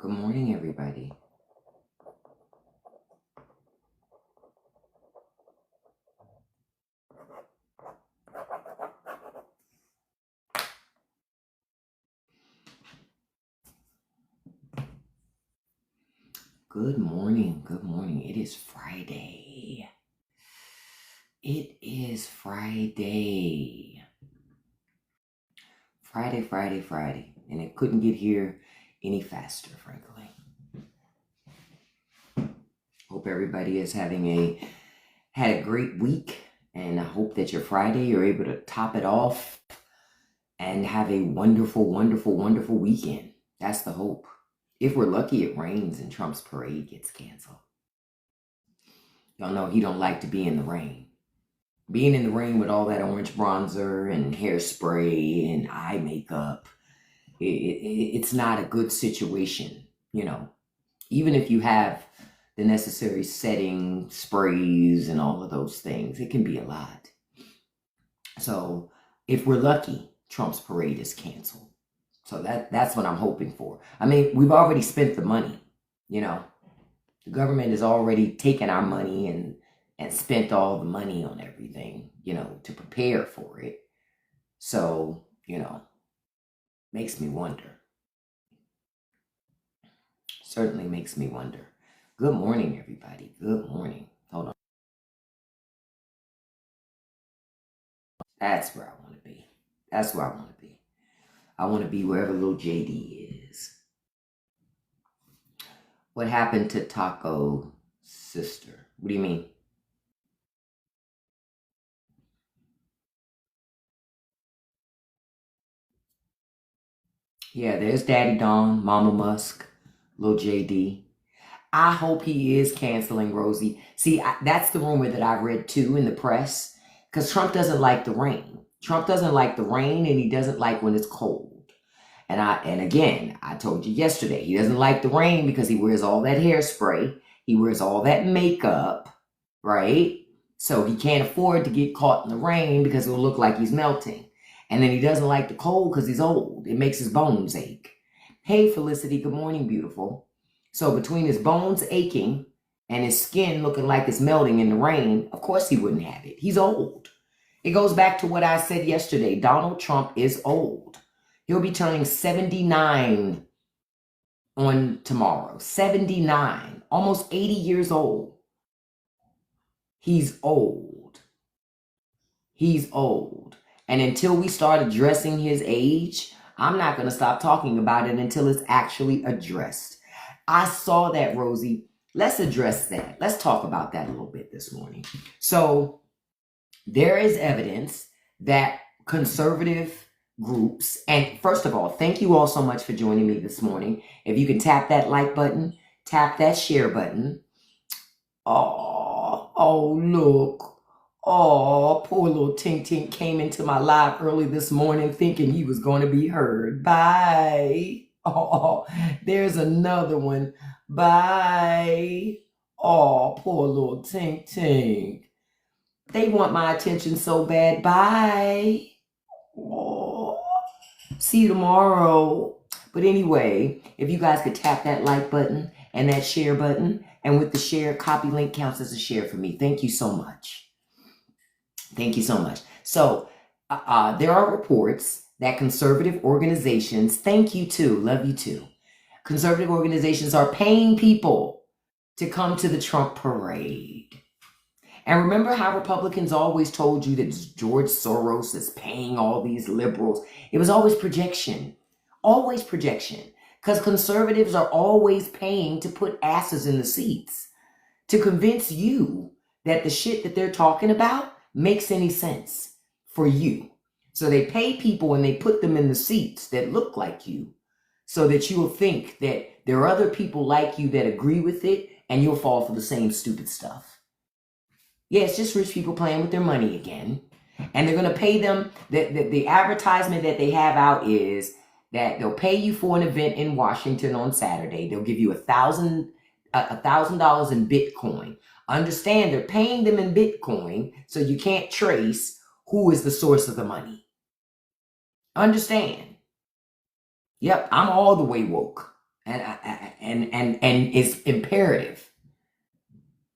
Good morning, everybody. Good morning. Good morning. It is Friday. It is Friday. Friday. And it couldn't get here any faster, frankly. Hope everybody is had a great week. And I hope that your Friday you're able to top it off and have a wonderful weekend. That's the hope. If we're lucky, it rains and Trump's parade gets canceled. Y'all know he don't like to be in the rain. Being in the rain with all that orange bronzer and hairspray and eye makeup, it's not a good situation, Even if you have the necessary setting, sprays, and all of those things, it can be a lot. So if we're lucky, Trump's parade is canceled. So that's what I'm hoping for. I mean, we've already spent the money, The government has already taken our money and spent all the money on everything, to prepare for it. So, makes me wonder. Certainly makes me wonder. Good morning, everybody. Good morning. Hold on. That's where I want to be. That's where I want to be. I want to be wherever little JD is. What happened to Taco's sister? What do you mean? Yeah, there's Daddy Don, Mama Musk, little JD. I hope he is canceling Rosie. See, that's the rumor that I read too in the press, because Trump doesn't like the rain. Trump doesn't like the rain, and he doesn't like when it's cold. And again, I told you yesterday, he doesn't like the rain because he wears all that hairspray. He wears all that makeup, right? So he can't afford to get caught in the rain because it'll look like he's melting. And then he doesn't like the cold because he's old. It makes his bones ache. Hey, Felicity, good morning, beautiful. So between his bones aching and his skin looking like it's melting in the rain, of course he wouldn't have it. He's old. It goes back to what I said yesterday. Donald Trump is old. He'll be turning 79 on tomorrow. 79. Almost 80 years old. He's old. He's old. And until we start addressing his age, I'm not going to stop talking about it until it's actually addressed. I saw that, Rosie. Let's address that. Let's talk about that a little bit this morning. So there is evidence that conservative groups, and first of all, thank you all so much for joining me this morning. If you can tap that like button, tap that share button. Oh, look. Oh, poor little Tink Tink came into my live early this morning thinking he was going to be heard. Bye. Oh, there's another one. Bye. Oh, poor little Tink Tink. They want my attention so bad. Bye. Oh, see you tomorrow. But anyway, if you guys could tap that like button and that share button, and with the share, copy link counts as a share for me. Thank you so much. Thank you so much. So there are reports that conservative organizations, thank you too, love you too. Conservative organizations are paying people to come to the Trump parade. And remember how Republicans always told you that George Soros is paying all these liberals? It was always projection. Always projection. Because conservatives are always paying to put asses in the seats to convince you that the shit that they're talking about makes any sense for you. So they pay people and they put them in the seats that look like you so that you will think that there are other people like you that agree with it and you'll fall for the same stupid stuff. Yeah, it's just rich people playing with their money again. And they're going to pay them. The advertisement that they have out is that they'll pay you for an event in Washington on Saturday. They'll give you $1,000 in Bitcoin. Understand, they're paying them in Bitcoin, so you can't trace who is the source of the money. Understand? Yep, I'm all the way woke. and it's imperative.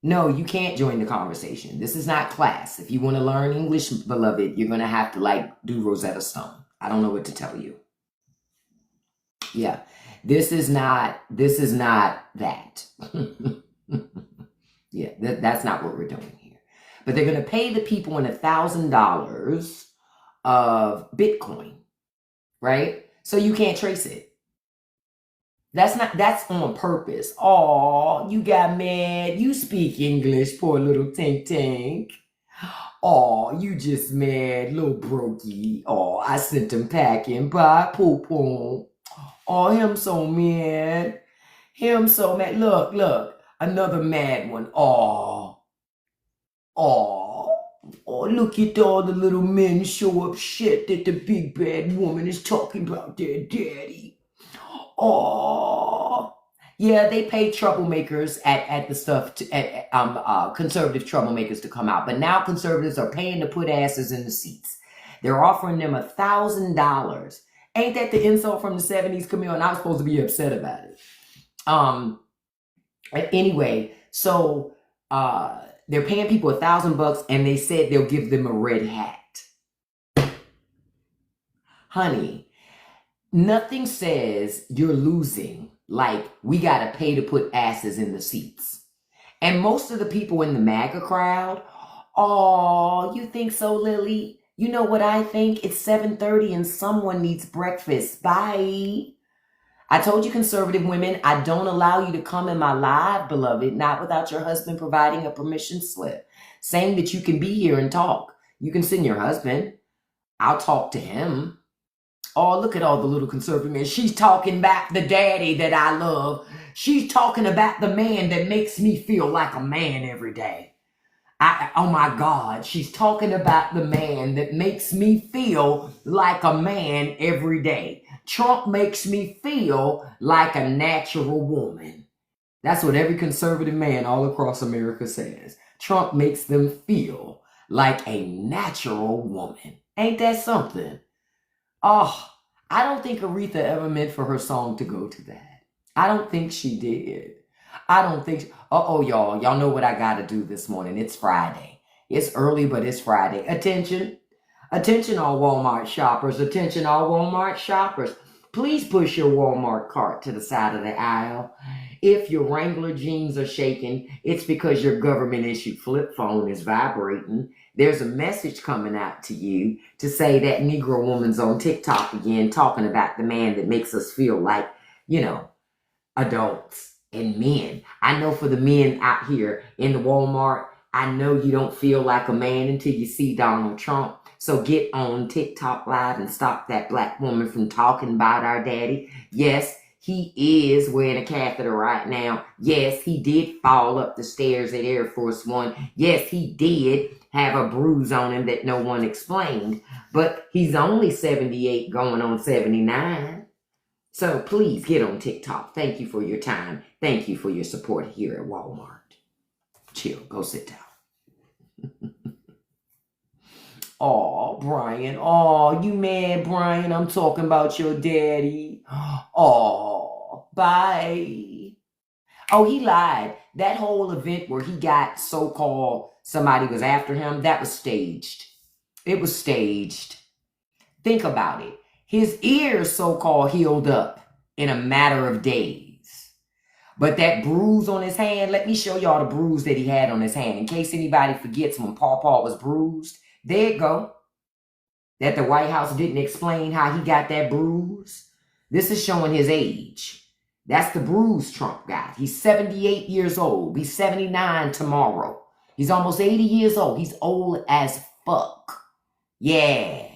No, you can't join the conversation. This is not class. If you want to learn English, beloved, you're going to have to like do Rosetta Stone. I don't know what to tell you. Yeah. This is not that. Yeah, that's not what we're doing here. But they're going to pay the people in $1,000 of Bitcoin, right? So you can't trace it. That's on purpose. Oh, you got mad. You speak English, poor little Tink Tink. Oh, you just mad, little brokey. Oh, I sent him packing. Bye, poo poo. Oh, him so mad. Him so mad. Look. Another mad one. Oh. Oh, look at all the little men show up shit that the big bad woman is talking about their daddy. Oh. Yeah, they pay troublemakers at the stuff conservative troublemakers to come out. But now conservatives are paying to put asses in the seats. They're offering them $1,000. Ain't that the insult from the 70s, Camille? And I was supposed to be upset about it. Anyway, so they're paying people $1,000 and they said they'll give them a red hat. Honey, nothing says you're losing like we gotta pay to put asses in the seats. And most of the people in the MAGA crowd, oh, you think so, Lily? You know what I think? It's 7:30 and someone needs breakfast. Bye. I told you, conservative women, I don't allow you to come in my live, beloved, not without your husband providing a permission slip, saying that you can be here and talk. You can send your husband. I'll talk to him. Oh, look at all the little conservative men. She's talking about the daddy that I love. She's talking about the man that makes me feel like a man every day. Oh my God, she's talking about the man that makes me feel like a man every day. Trump makes me feel like a natural woman. That's what every conservative man all across America says. Trump makes them feel like a natural woman. Ain't that something? Oh, I don't think Aretha ever meant for her song to go to that. I don't think she did. I don't think. Y'all. Y'all know what I got to do this morning. It's Friday. It's early, but it's Friday. Attention. Attention, all Walmart shoppers. Attention, all Walmart shoppers. Please push your Walmart cart to the side of the aisle. If your Wrangler jeans are shaking, it's because your government-issued flip phone is vibrating. There's a message coming out to you to say that Negro woman's on TikTok again talking about the man that makes us feel like, adults and men. I know for the men out here in the Walmart, I know you don't feel like a man until you see Donald Trump. So get on TikTok Live and stop that black woman from talking about our daddy. Yes, he is wearing a catheter right now. Yes, he did fall up the stairs at Air Force One. Yes, he did have a bruise on him that no one explained. But he's only 78 going on 79. So please get on TikTok. Thank you for your time. Thank you for your support here at Walmart. Chill. Go sit down. Oh, Brian. Oh, you mad, Brian? I'm talking about your daddy. Oh, bye. Oh, he lied. That whole event where he got so-called somebody was after him, that was staged. It was staged. Think about it. His ears so-called healed up in a matter of days. But that bruise on his hand, let me show y'all the bruise that he had on his hand. In case anybody forgets when Paw was bruised, there you go. That the White House didn't explain how he got that bruise. This is showing his age. That's the bruise Trump got. He's 78 years old. He's 79 tomorrow. He's almost 80 years old. He's old as fuck. Yeah.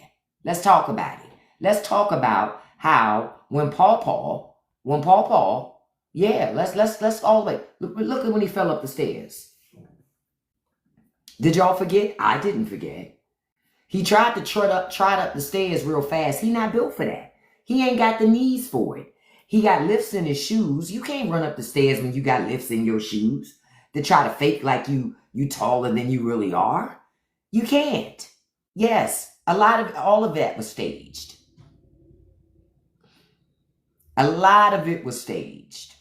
Let's talk about it. Let's talk about how when Paw, yeah, let's all the way. Look at when he fell up the stairs. Did y'all forget? I didn't forget. He tried to trot up the stairs real fast. He not built for that. He ain't got the knees for it. He got lifts in his shoes. You can't run up the stairs when you got lifts in your shoes to try to fake like you taller than you really are. You can't. Yes, all of that was staged. A lot of it was staged.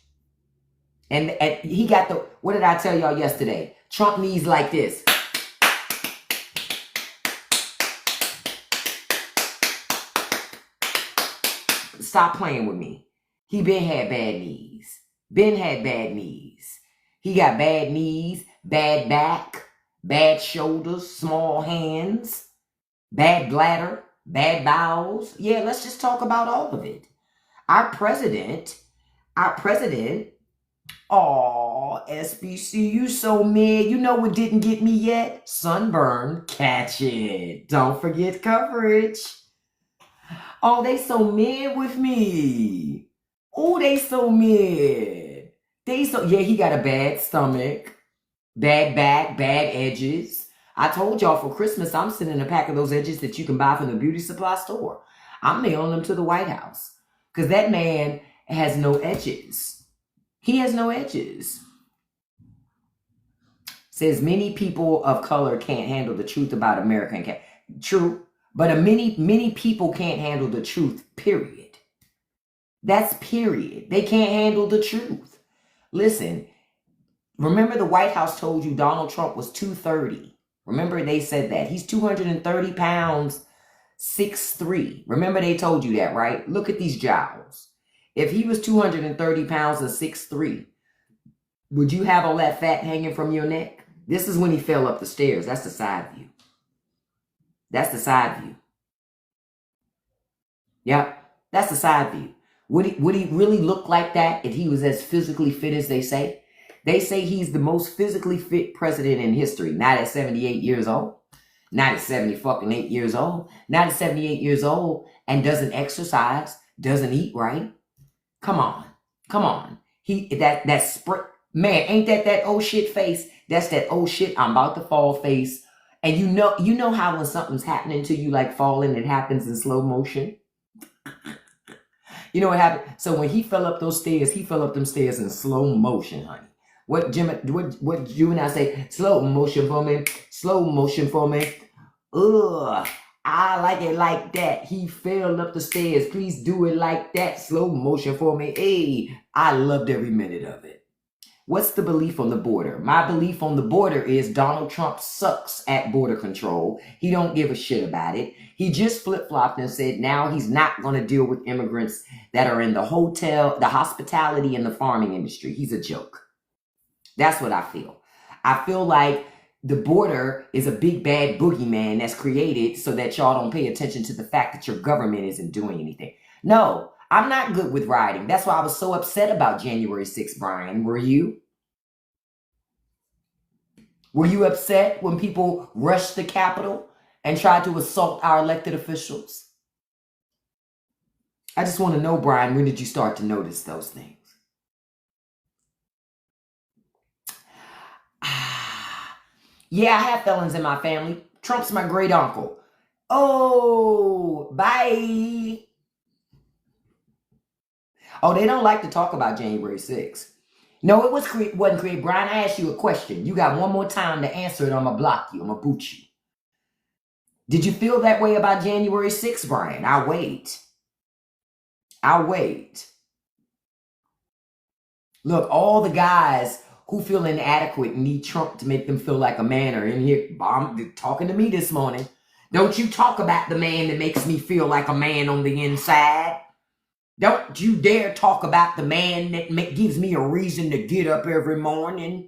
And he got the, what did I tell y'all yesterday? Trump needs like this. Stop playing with me. He been had bad knees. Ben had bad knees. He got bad knees, bad back, bad shoulders, small hands, bad bladder, bad bowels. Yeah, let's just talk about all of it. Our president, oh, SBC, you so mad. You know what didn't get me yet? Sunburn, catch it. Don't forget coverage. Oh, they so mad with me. Oh, they so mad. Yeah, he got a bad stomach, bad back, bad edges. I told y'all for Christmas, I'm sending a pack of those edges that you can buy from the beauty supply store. I'm mailing them to the White House because that man has no edges. He has no edges. Says many people of color can't handle the truth about American. True. But many people can't handle the truth, period. That's period. They can't handle the truth. Listen, remember the White House told you Donald Trump was 230. Remember they said that. He's 230 pounds, 6'3". Remember they told you that, right? Look at these jowls. If he was 230 pounds and 6'3", would you have all that fat hanging from your neck? This is when he fell up the stairs. That's the side view. That's the side view. Yep, that's the side view. Would he really look like that if he was as physically fit as they say? They say he's the most physically fit president in history. Not at 78 years old. Not at 78 years old. Not at 78 years old and doesn't exercise, doesn't eat right. Come on. Come on. Man, ain't that oh shit face? That's that oh shit, I'm about to fall face. And you know how when something's happening to you like falling, it happens in slow motion. You know what happened? So when he fell up those stairs, he fell up them stairs in slow motion, honey. What you and I say? Slow motion for me. Slow motion for me. Ugh. I like it like that. He fell up the stairs. Please do it like that. Slow motion for me. Hey, I loved every minute of it. What's the belief on the border? My belief on the border is Donald Trump sucks at border control. He don't give a shit about it. He just flip-flopped and said now he's not going to deal with immigrants that are in the hotel, the hospitality, and the farming industry. He's a joke. That's what I feel. I feel like the border is a big bad boogeyman that's created so that y'all don't pay attention to the fact that your government isn't doing anything. No, I'm not good with rioting. That's why I was so upset about January 6th, Brian. Were you? Were you upset when people rushed the Capitol and tried to assault our elected officials? I just want to know, Brian, when did you start to notice those things? Yeah, I have felons in my family. Trump's my great uncle. Oh, bye. Oh, they don't like to talk about January 6th. No, it wasn't created. Brian, I asked you a question. You got one more time to answer it. I'm going to block you. I'm going to boot you. Did you feel that way about January 6th, Brian? I'll wait. I'll wait. Look, all the guys who feel inadequate and need Trump to make them feel like a man are in here talking to me this morning. Don't you talk about the man that makes me feel like a man on the inside. Don't you dare talk about the man that gives me a reason to get up every morning.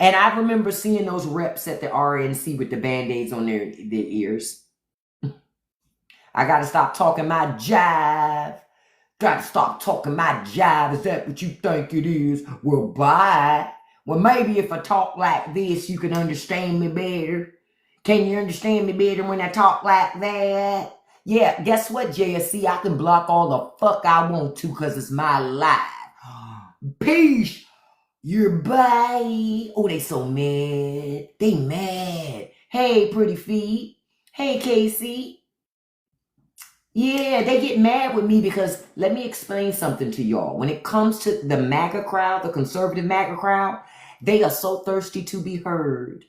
And I remember seeing those reps at the RNC with the Band-Aids on their ears. I got to stop talking my jive. Got to stop talking my jive. Is that what you think it is? Well, bye. Well, maybe if I talk like this, you can understand me better. Can you understand me better when I talk like that? Yeah, guess what, JSC? I can block all the fuck I want to because it's my life. Peace. You're bye. Oh, they so mad. They mad. Hey, pretty feet. Hey, Casey. Yeah, they get mad with me because let me explain something to y'all. When it comes to the MAGA crowd, the conservative MAGA crowd, they are so thirsty to be heard.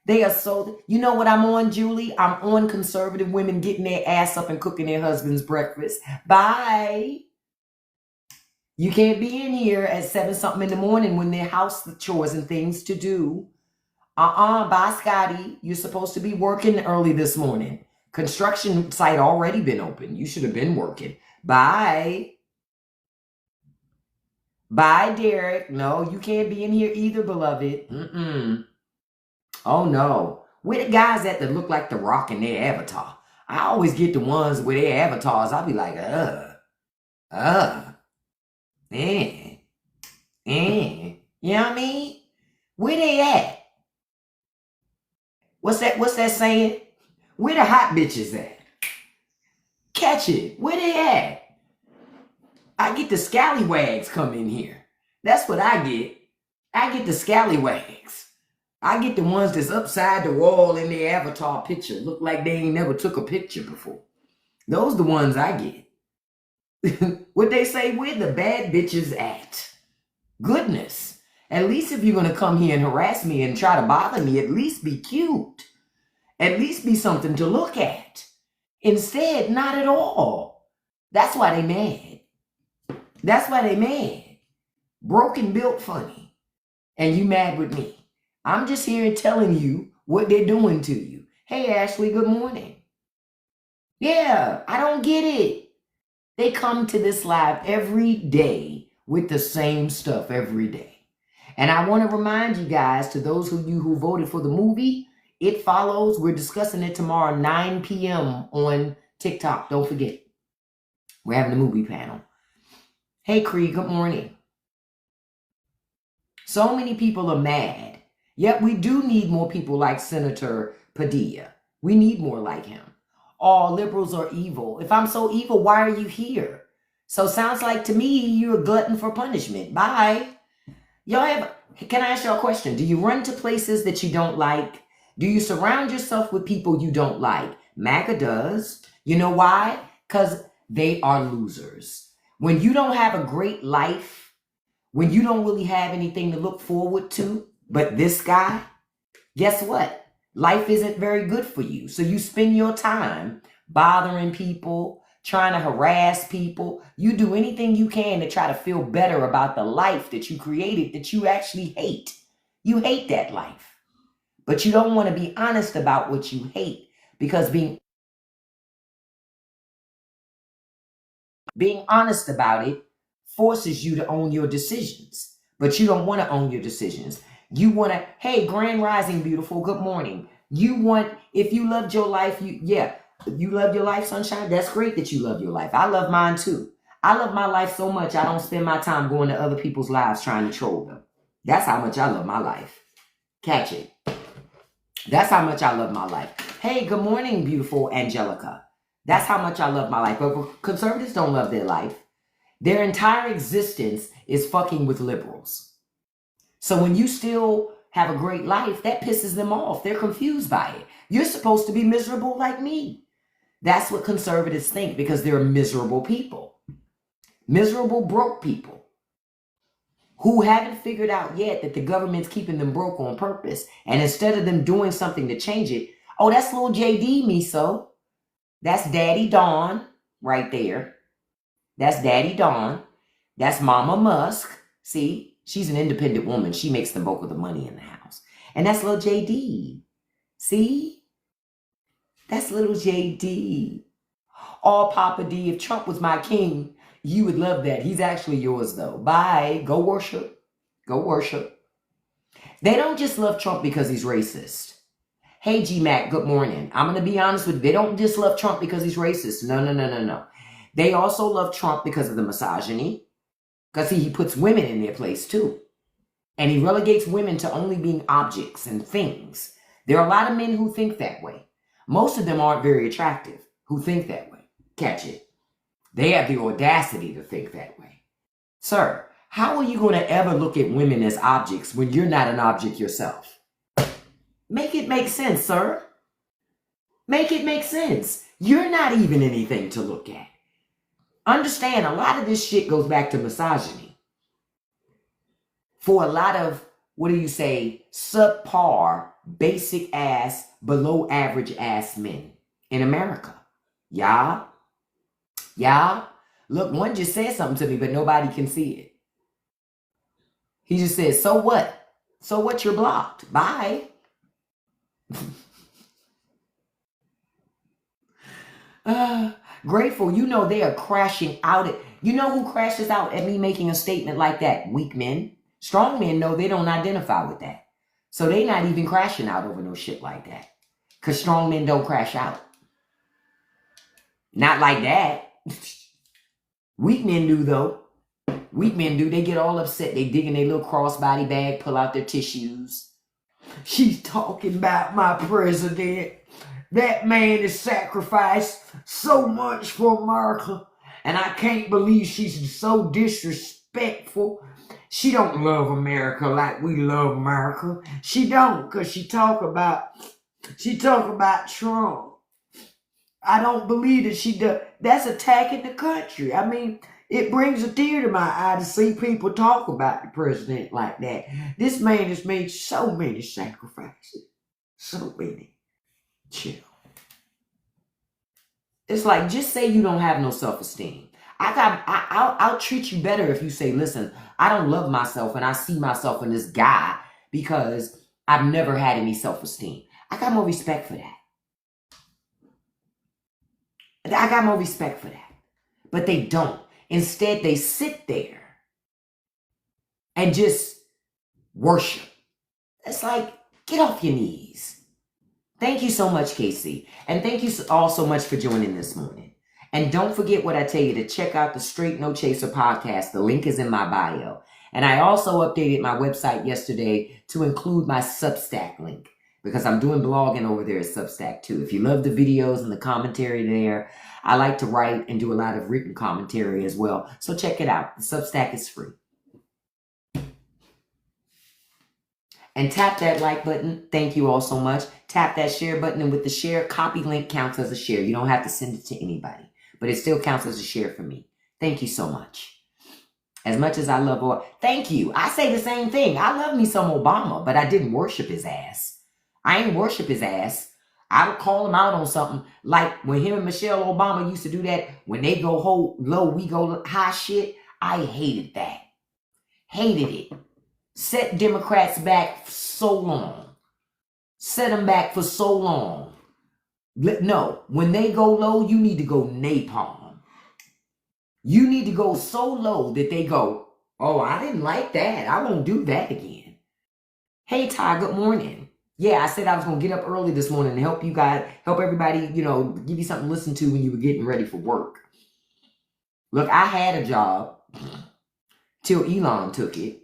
They are so, you know what I'm on, Julie? I'm on conservative women getting their ass up and cooking their husband's breakfast. Bye. You can't be in here at 7 something in the morning when there are house chores and things to do. Bye, Scotty. You're supposed to be working early this morning. Construction site already been open. You should have been working. Bye. Bye, Derek. No, you can't be in here either, beloved. Oh, no. Where the guys at that look like The Rock in their avatar? I always get the ones with their avatars. I'll be like, You know what I mean? Where they at? What's that saying? Where the hot bitches at? Catch it. Where they at? I get the scallywags come in here. That's what I get. I get the scallywags. I get the ones that's upside the wall in their avatar picture. Look like they ain't never took a picture before. Those the ones I get. What they say, where the bad bitches at? Goodness. At least if you're going to come here and harass me and try to bother me, at least be cute. At least be something to look at. Instead, not at all. That's why they mad. That's why they mad. Broken built funny. And you mad with me. I'm just here telling you what they're doing to you. Hey, Ashley, good morning. Yeah, I don't get it. They come to this live every day with the same stuff every day. And I want to remind you guys, to those of you who voted for the movie, It Follows. We're discussing it tomorrow, 9 p.m. on TikTok. Don't forget. We're having a movie panel. Hey, Creed, good morning. So many people are mad. Yet we do need more people like Senator Padilla. We need more like him. All liberals are evil. If I'm so evil, why are you here? So sounds like to me you're a glutton for punishment. Bye. Y'all can I ask y'all a question? Do you run to places that you don't like? Do you surround yourself with people you don't like? MAGA does. You know why? Because they are losers. When you don't have a great life, when you don't really have anything to look forward to, but this guy, guess what? Life isn't very good for you. So you spend your time bothering people, trying to harass people. You do anything you can to try to feel better about the life that you created that you actually hate. You hate that life. But you don't want to be honest about what you hate, because being honest about it forces you to own your decisions. But you don't want to own your decisions. You want to, hey, Grand Rising, beautiful, good morning. You want, if you loved your life, you love your life, sunshine. That's great that you love your life. I love mine too. I love my life so much I don't spend my time going to other people's lives trying to troll them. That's how much I love my life. Catch it. That's how much I love my life. Hey, good morning, beautiful Angelica. That's how much I love my life. But conservatives don't love their life. Their entire existence is fucking with liberals. So when you still have a great life, that pisses them off. They're confused by it. You're supposed to be miserable like me. That's what conservatives think, because they're miserable people. Miserable, broke people who haven't figured out yet that the government's keeping them broke on purpose. And instead of them doing something to change it, oh, that's little JD Miso. That's Daddy Dawn right there. That's Daddy Dawn. That's Mama Musk. See, she's an independent woman. She makes the bulk of the money in the house. And that's little JD. See? That's little JD. Oh, Papa D, if Trump was my king, you would love that. He's actually yours, though. Bye. Go worship. Go worship. They don't just love Trump because he's racist. Hey, G-Mac, good morning. I'm going to be honest with you. They don't just love Trump because he's racist. No. They also love Trump because of the misogyny. Because he puts women in their place, too. And he relegates women to only being objects and things. There are a lot of men who think that way. Most of them aren't very attractive who think that way. Catch it. They have the audacity to think that way. Sir, how are you going to ever look at women as objects when you're not an object yourself? Make it make sense, sir. Make it make sense. You're not even anything to look at. Understand, a lot of this shit goes back to misogyny. For a lot of, subpar basic ass, below average ass men in America. Y'all. Look, one just said something to me, but nobody can see it. He just said, so what? So what? You're blocked. Bye. Grateful, you know they are crashing out at, you know who crashes out at me making a statement like that? Weak men. Strong men know they don't identify with that. So they not even crashing out over no shit like that. Because strong men don't crash out. Not like that. Weak men do though. Weak men do. They get all upset. They dig in their little crossbody bag, pull out their tissues. She's talking about my president. That man has sacrificed so much for America. And I can't believe she's so disrespectful. She don't love America like we love America. She don't, because she talk about Trump. I don't believe that she does. That's attacking the country. I mean, it brings a tear to my eye to see people talk about the president like that. This man has made so many sacrifices. So many. Chill. It's like, just say you don't have no self-esteem. I'll treat you better if you say, listen, I don't love myself and I see myself in this guy because I've never had any self-esteem. I got more respect for that. I got more respect for that. But they don't. Instead, they sit there and just worship. It's like, get off your knees. Thank you so much, Casey. And thank you all so much for joining this morning. And don't forget what I tell you, to check out the Straight No Chaser podcast. The link is in my bio. And I also updated my website yesterday to include my Substack link, because I'm doing blogging over there at Substack too. If you love the videos and the commentary there, I like to write and do a lot of written commentary as well. So check it out. The Substack is free. And tap that like button. Thank you all so much. Tap that share button, and with the share, copy link counts as a share. You don't have to send it to anybody, but it still counts as a share for me. Thank you so much. As much as I love, thank you. I say the same thing. I love me some Obama, but I didn't worship his ass. I ain't worship his ass. I would call him out on something, like when him and Michelle Obama used to do that. When they go low, we go high shit. I hated that. Hated it. Set Democrats back for so long. Set them back for so long. No, when they go low, you need to go napalm. You need to go so low that they go, oh, I didn't like that. I won't do that again. Hey, Ty, good morning. Yeah, I said I was going to get up early this morning and help you guys, help everybody, give you something to listen to when you were getting ready for work. Look, I had a job till Elon took it.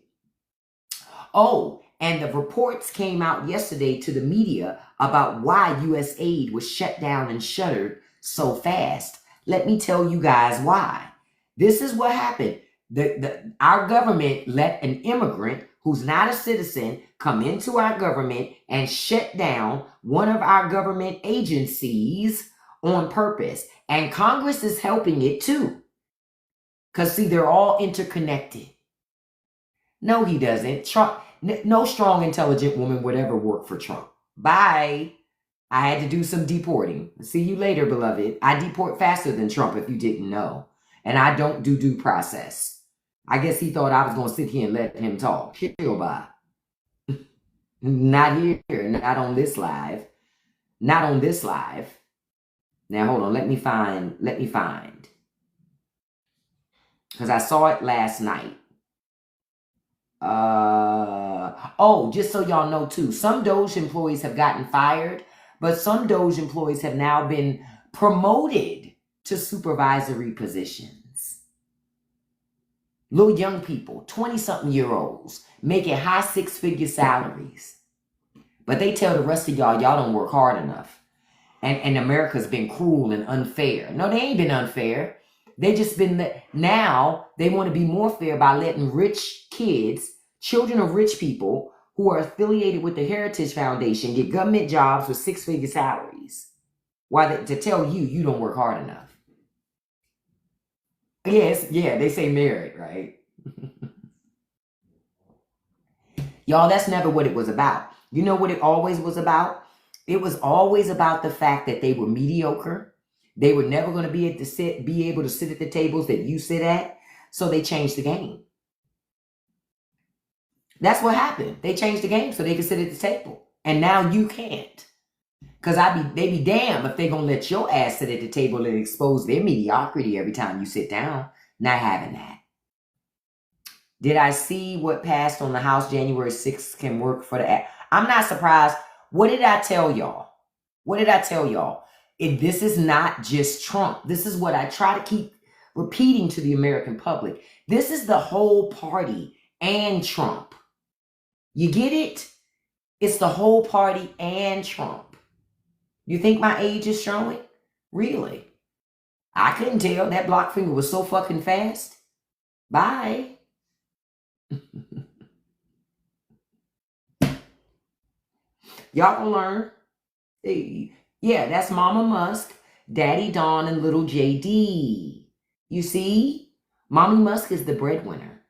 Oh, and the reports came out yesterday to the media about why U.S. aid was shut down and shuttered so fast. Let me tell you guys why. This is what happened. Our government let an immigrant who's not a citizen come into our government and shut down one of our government agencies on purpose. And Congress is helping it too. Because, see, they're all interconnected. No, he doesn't. Trump, no strong, intelligent woman would ever work for Trump. Bye. I had to do some deporting. See you later, beloved. I deport faster than Trump, if you didn't know. And I don't do due process. I guess he thought I was going to sit here and let him talk. Chill, bye. Not here. Not on this live. Not on this live. Now, hold on. Let me find. Because I saw it last night. Just so y'all know too, some Doge employees have gotten fired, but some Doge employees have now been promoted to supervisory positions. Little young people, 20-something-year-olds, making high six-figure salaries. But they tell the rest of y'all don't work hard enough. And America's been cruel and unfair. No, they ain't been unfair. They just been, now they want to be more fair by letting rich kids, children of rich people who are affiliated with the Heritage Foundation, get government jobs with six-figure salaries. To tell you don't work hard enough. Yes, yeah, they say merit, right? Y'all, that's never what it was about. You know what it always was about? It was always about the fact that they were mediocre. They were never going to be able to sit at the tables that you sit at. So they changed the game. That's what happened. They changed the game so they could sit at the table. And now you can't. Because they be damn if they're going to let your ass sit at the table and expose their mediocrity every time you sit down. Not having that. Did I see what passed on the House January 6th can work for the act? I'm not surprised. What did I tell y'all? What did I tell y'all? This is not just Trump. This is what I try to keep repeating to the American public. This is the whole party and Trump. You get it? It's the whole party and Trump. You think my age is showing? Really? I couldn't tell. That block finger was so fucking fast. Bye. Y'all gonna learn. Hey, yeah, that's Mama Musk, Daddy Don, and little JD. You see? Mommy Musk is the breadwinner.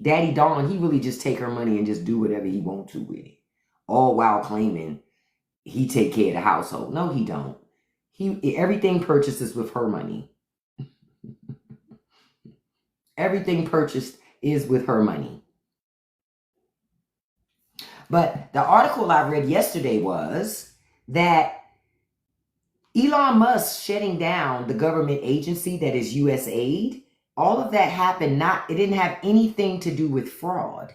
Daddy Don, he really just take her money and just do whatever he want to with it. All while claiming he take care of the household. No, he don't. Everything purchases with her money. Everything purchased is with her money. But the article I read yesterday was that Elon Musk shutting down the government agency that is USAID, all of that happened it didn't have anything to do with fraud.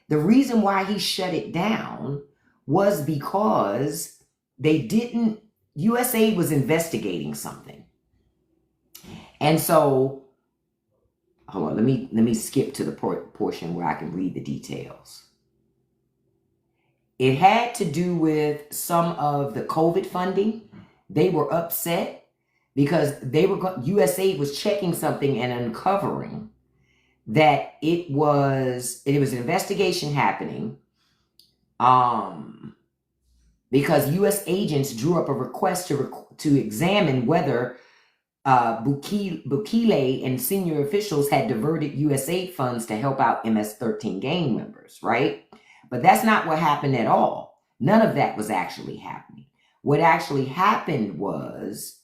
The reason why he shut it down was because USAID was investigating something. And so, hold on, let me skip to the portion where I can read the details. It had to do with some of the COVID funding. They were upset because USAID was checking something and uncovering that it was an investigation happening because U.S. agents drew up a request to examine whether Bukele and senior officials had diverted USAID funds to help out MS-13 gang members, right? But that's not what happened at all. None of that was actually happening. What actually happened was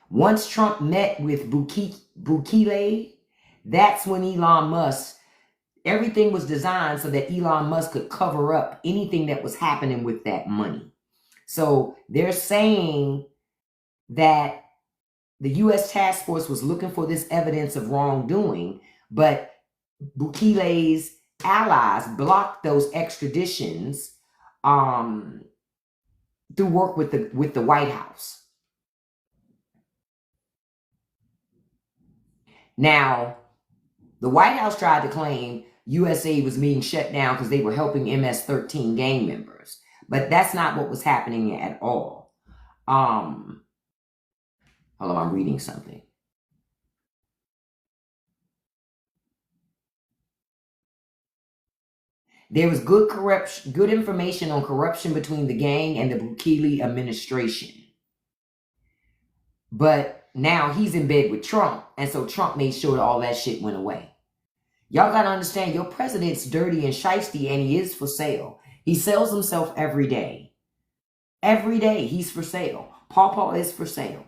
once Trump met with Bukele, that's when Elon Musk, everything was designed so that Elon Musk could cover up anything that was happening with that money. So they're saying that the U.S. task force was looking for this evidence of wrongdoing, but Bukele's allies blocked those extraditions through work with the White House. Now, the White House tried to claim USAID was being shut down because they were helping MS-13 gang members, but that's not what was happening at all. Hold on, I'm reading something. There was good information on corruption between the gang and the Bukele administration. But now he's in bed with Trump, and so Trump made sure that all that shit went away. Y'all got to understand, your president's dirty and shiesty, and he is for sale. He sells himself every day. Every day he's for sale. Paw is for sale.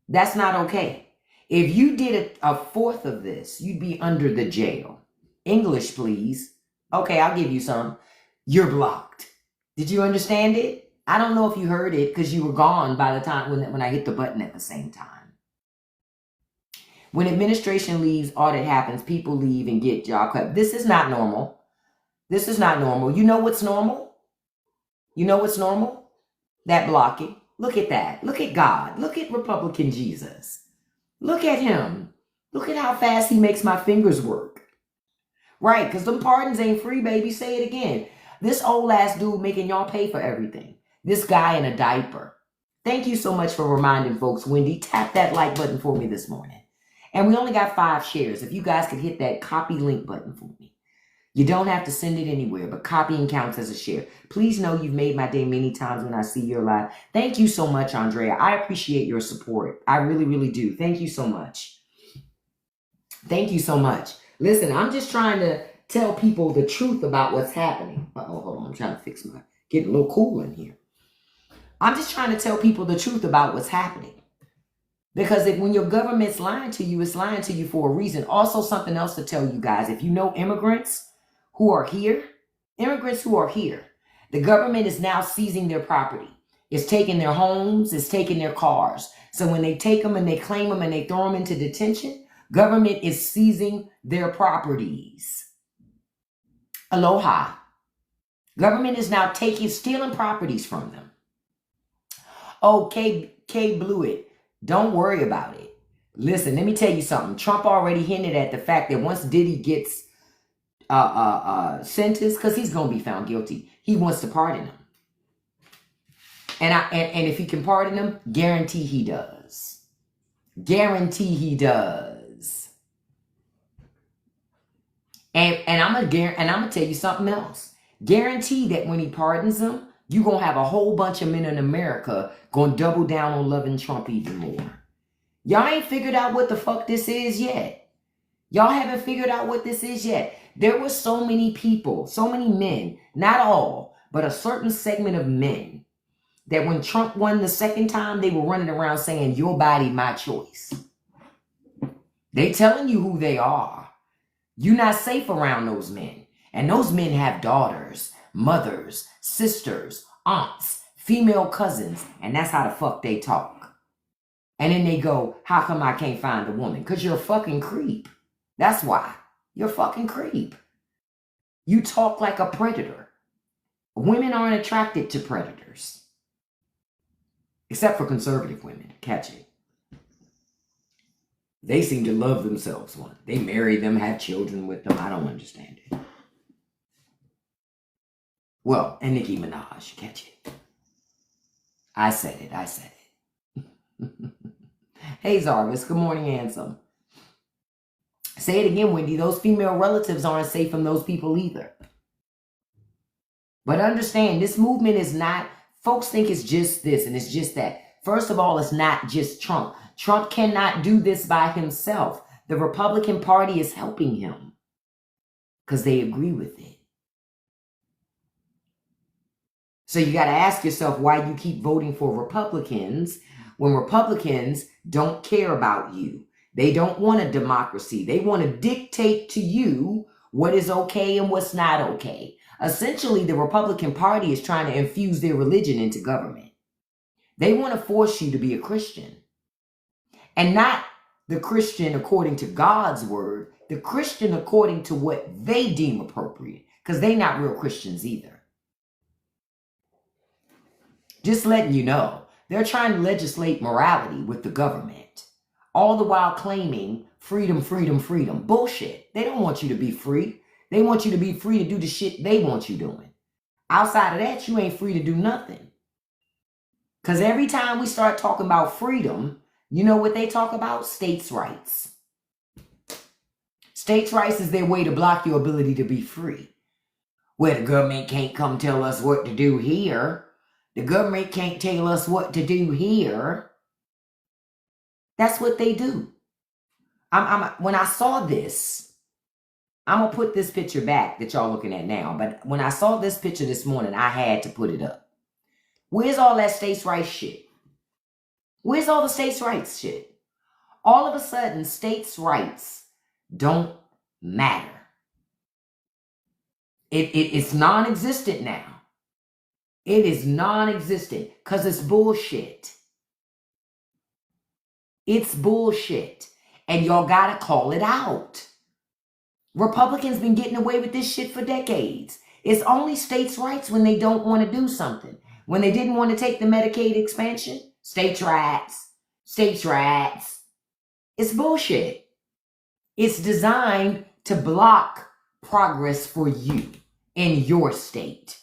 That's not okay. If you did a fourth of this, you'd be under the jail. English, please. Okay, I'll give you some. You're blocked. Did you understand it? I don't know if you heard it because you were gone by the time when I hit the button at the same time. When administration leaves, audit happens, people leave and get job cut. This is not normal. This is not normal. You know what's normal? You know what's normal? That blocking. Look at that. Look at God. Look at Republican Jesus. Look at him. Look at how fast he makes my fingers work. Right, because them pardons ain't free, baby. Say it again. This old ass dude making y'all pay for everything. This guy in a diaper. Thank you so much for reminding folks, Wendy. Tap that like button for me this morning. And we only got 5 shares. If you guys could hit that copy link button for me. You don't have to send it anywhere, but copying counts as a share. Please know you've made my day many times when I see your live. Thank you so much, Andrea. I appreciate your support. I really, really do. Thank you so much. Thank you so much. Listen, I'm just trying to tell people the truth about what's happening. Oh, hold on. I'm trying to fix getting a little cool in here. I'm just trying to tell people the truth about what's happening. Because when your government's lying to you, it's lying to you for a reason. Also, something else to tell you guys. If you know immigrants who are here, the government is now seizing their property. It's taking their homes. It's taking their cars. So when they take them and they claim them and they throw them into detention, government is seizing their properties. Aloha. Government is now stealing properties from them. Oh, K Blewett, don't worry about it. Listen, let me tell you something. Trump already hinted at the fact that once Diddy gets sentenced, because he's going to be found guilty, he wants to pardon him. And if he can pardon him, guarantee he does. Guarantee he does. And I'm gonna tell you something else. Guarantee that when he pardons him, you're gonna have a whole bunch of men in America gonna double down on loving Trump even more. Y'all ain't figured out what the fuck this is yet. Y'all haven't figured out what this is yet. There were so many people, so many men, not all, but a certain segment of men, that when Trump won the second time, they were running around saying, your body, my choice. They telling you who they are. You're not safe around those men. And those men have daughters, mothers, sisters, aunts, female cousins, and that's how the fuck they talk. And then they go, how come I can't find a woman? Because you're a fucking creep. That's why. You're a fucking creep. You talk like a predator. Women aren't attracted to predators. Except for conservative women. Catch it. They seem to love themselves one. They marry them, have children with them. I don't understand it. Well, and Nicki Minaj. Catch it. I said it. Hey, Zarvis. Good morning, handsome. Say it again, Wendy. Those female relatives aren't safe from those people either. But understand, this movement is not, folks think it's just this and it's just that. First of all, it's not just Trump. Trump cannot do this by himself. The Republican Party is helping him because they agree with it. So you got to ask yourself why you keep voting for Republicans when Republicans don't care about you. They don't want a democracy. They want to dictate to you what is okay and what's not okay. Essentially, the Republican Party is trying to infuse their religion into government. They want to force you to be a Christian. And not the Christian according to God's word, the Christian according to what they deem appropriate. Because they're not real Christians either. Just letting you know, they're trying to legislate morality with the government. All the while claiming freedom, freedom, freedom. Bullshit. They don't want you to be free. They want you to be free to do the shit they want you doing. Outside of that, you ain't free to do nothing. Because every time we start talking about freedom, you know what they talk about? States' rights. States' rights is their way to block your ability to be free. Where the government can't come tell us what to do here. The government can't tell us what to do here. That's what they do. When I saw this, I'm going to put this picture back that y'all looking at now. But when I saw this picture this morning, I had to put it up. Where's all that states' rights shit? Where's all the states' rights shit? All of a sudden, states' rights don't matter. It's non-existent now. It is non-existent because it's bullshit. It's bullshit. And y'all got to call it out. Republicans been getting away with this shit for decades. It's only states' rights when they don't want to do something. When they didn't want to take the Medicaid expansion, states' rights, states' rights. It's bullshit. It's designed to block progress for you in your state.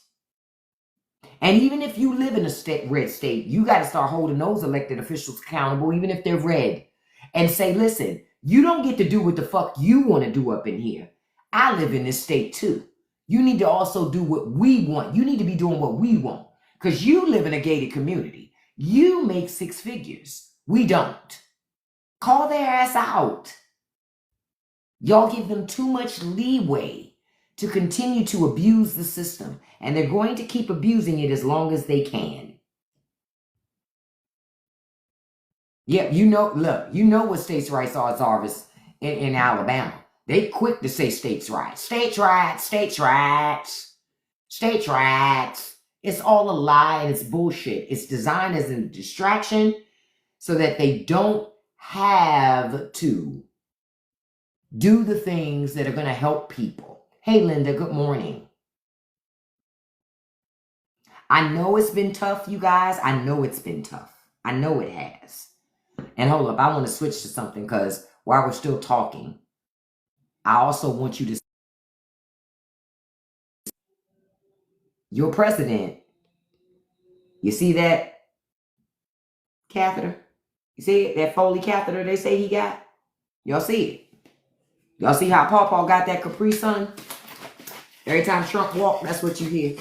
And even if you live in a red state, you got to start holding those elected officials accountable, even if they're red. And say, listen, you don't get to do what the fuck you want to do up in here. I live in this state too. You need to also do what we want. You need to be doing what we want. Because you live in a gated community. You make 6 figures. We don't. Call their ass out. Y'all give them too much leeway to continue to abuse the system, and they're going to keep abusing it as long as they can. Yep, look, you know what states' rights are in Alabama. They quick to say states' rights. States' rights, states' rights, states' rights. It's all a lie and it's bullshit. It's designed as a distraction so that they don't have to do the things that are going to help people. Hey, Linda, good morning. I know it's been tough, you guys. I know it's been tough. I know it has. And hold up, I want to switch to something because while we're still talking, I also want you to... Your president, you see that catheter? You see it? That Foley catheter they say he got? Y'all see it? Y'all see how Paw got that Capri Sun? Every time Trump walk, that's what you hear.